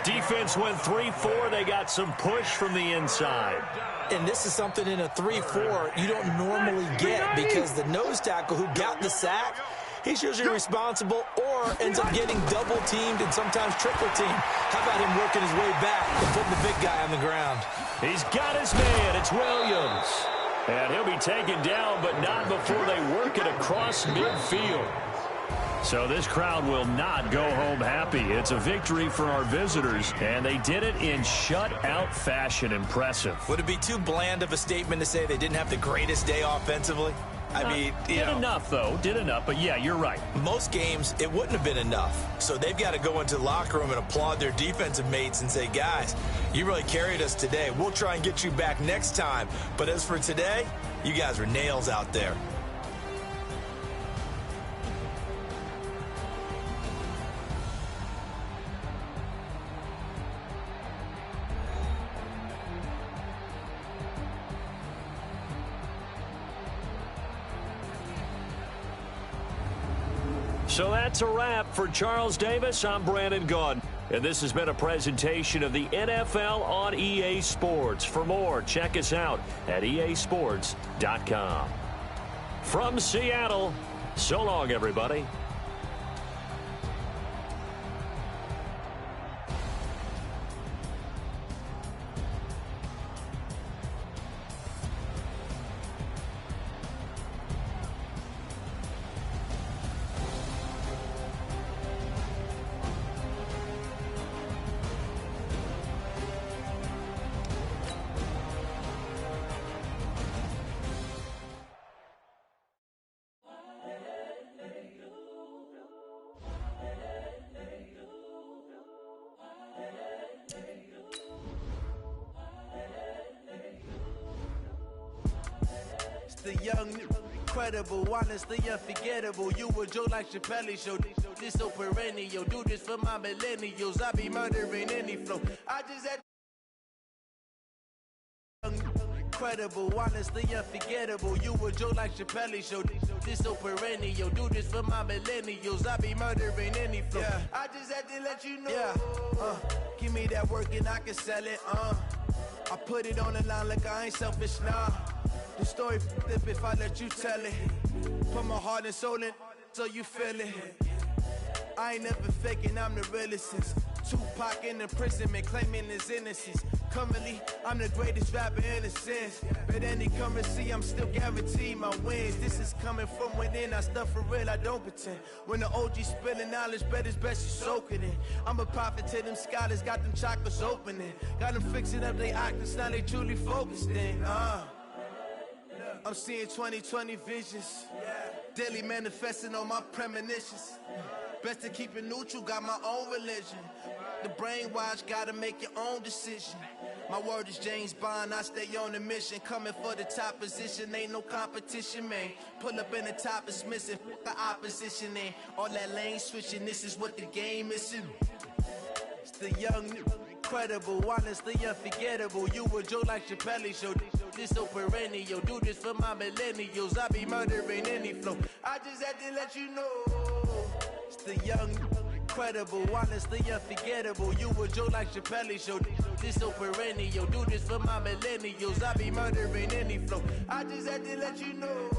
Defense went 3-4. They got some push from the inside. And this is something in a 3-4 you don't normally get because the nose tackle who got the sack, he's usually responsible or ends up getting double-teamed and sometimes triple-teamed. How about him working his way back and putting the big guy on the ground? He's got his man. It's Williams. And he'll be taken down, but not before they work it across midfield. So this crowd will not go home happy. It's a victory for our visitors, and they did it in shutout fashion. Impressive. Would it be too bland of a statement to say they didn't have the greatest day offensively? I mean, did enough, though. Did enough. But, yeah, you're right. Most games, it wouldn't have been enough. So they've got to go into the locker room and applaud their defensive mates and say, guys, you really carried us today. We'll try and get you back next time. But as for today, you guys are nails out there. So that's a wrap for Charles Davis. I'm Brandon Gaudin, and this has been a presentation of the NFL on EA Sports. For more, check us out at easports.com. From Seattle, so long, everybody. The young, incredible, honestly unforgettable. You a joke like Chappelle show. This so perennial. Do this for my millennials. I be murdering any flow. I just had incredible, honestly unforgettable. You a joke like Chappelle show. This so perennial. Do this for my millennials. I be murdering any flow. Yeah. I just had to let you know. Yeah. Give me that work and I can sell it. I put it on the line like I ain't selfish, nah. The story flip if I let you tell it. Put my heart and soul in so you feel it. I ain't never faking, I'm the realest since Tupac in imprisonment, claiming his innocence. Currently, I'm the greatest rapper in a sense. But any currency, I'm still guaranteed my wins. This is coming from within, I stuff for real, I don't pretend. When the OG spilling knowledge, bet it's best you soak it in. I'm a prophet to them scholars, got them chakras opening. Got them fixing up they octaves, now they truly focused in. I'm seeing 2020 visions. Daily manifesting on my premonitions. Best to keep it neutral, got my own religion. The brainwash, gotta make your own decision. My word is James Bond, I stay on a mission. Coming for the top position, ain't no competition, man. Pull up in the top is missing, the opposition in. All that lane switching, this is what the game is. It's the young, incredible, honestly unforgettable. You a joke like Chappelle show. This so perennial. Do this for my millennials. I be murdering any flow. I just had to let you know. It's the young, incredible, honestly unforgettable. You a joke like Chappelle show. This so perennial. Do this for my millennials. I be murdering any flow. I just had to let you know.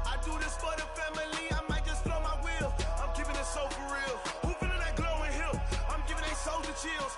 I do this for the family, I might just blow my wheel. I'm keeping it so for real. Who feeling that glowing hill? I'm giving they soldier chills.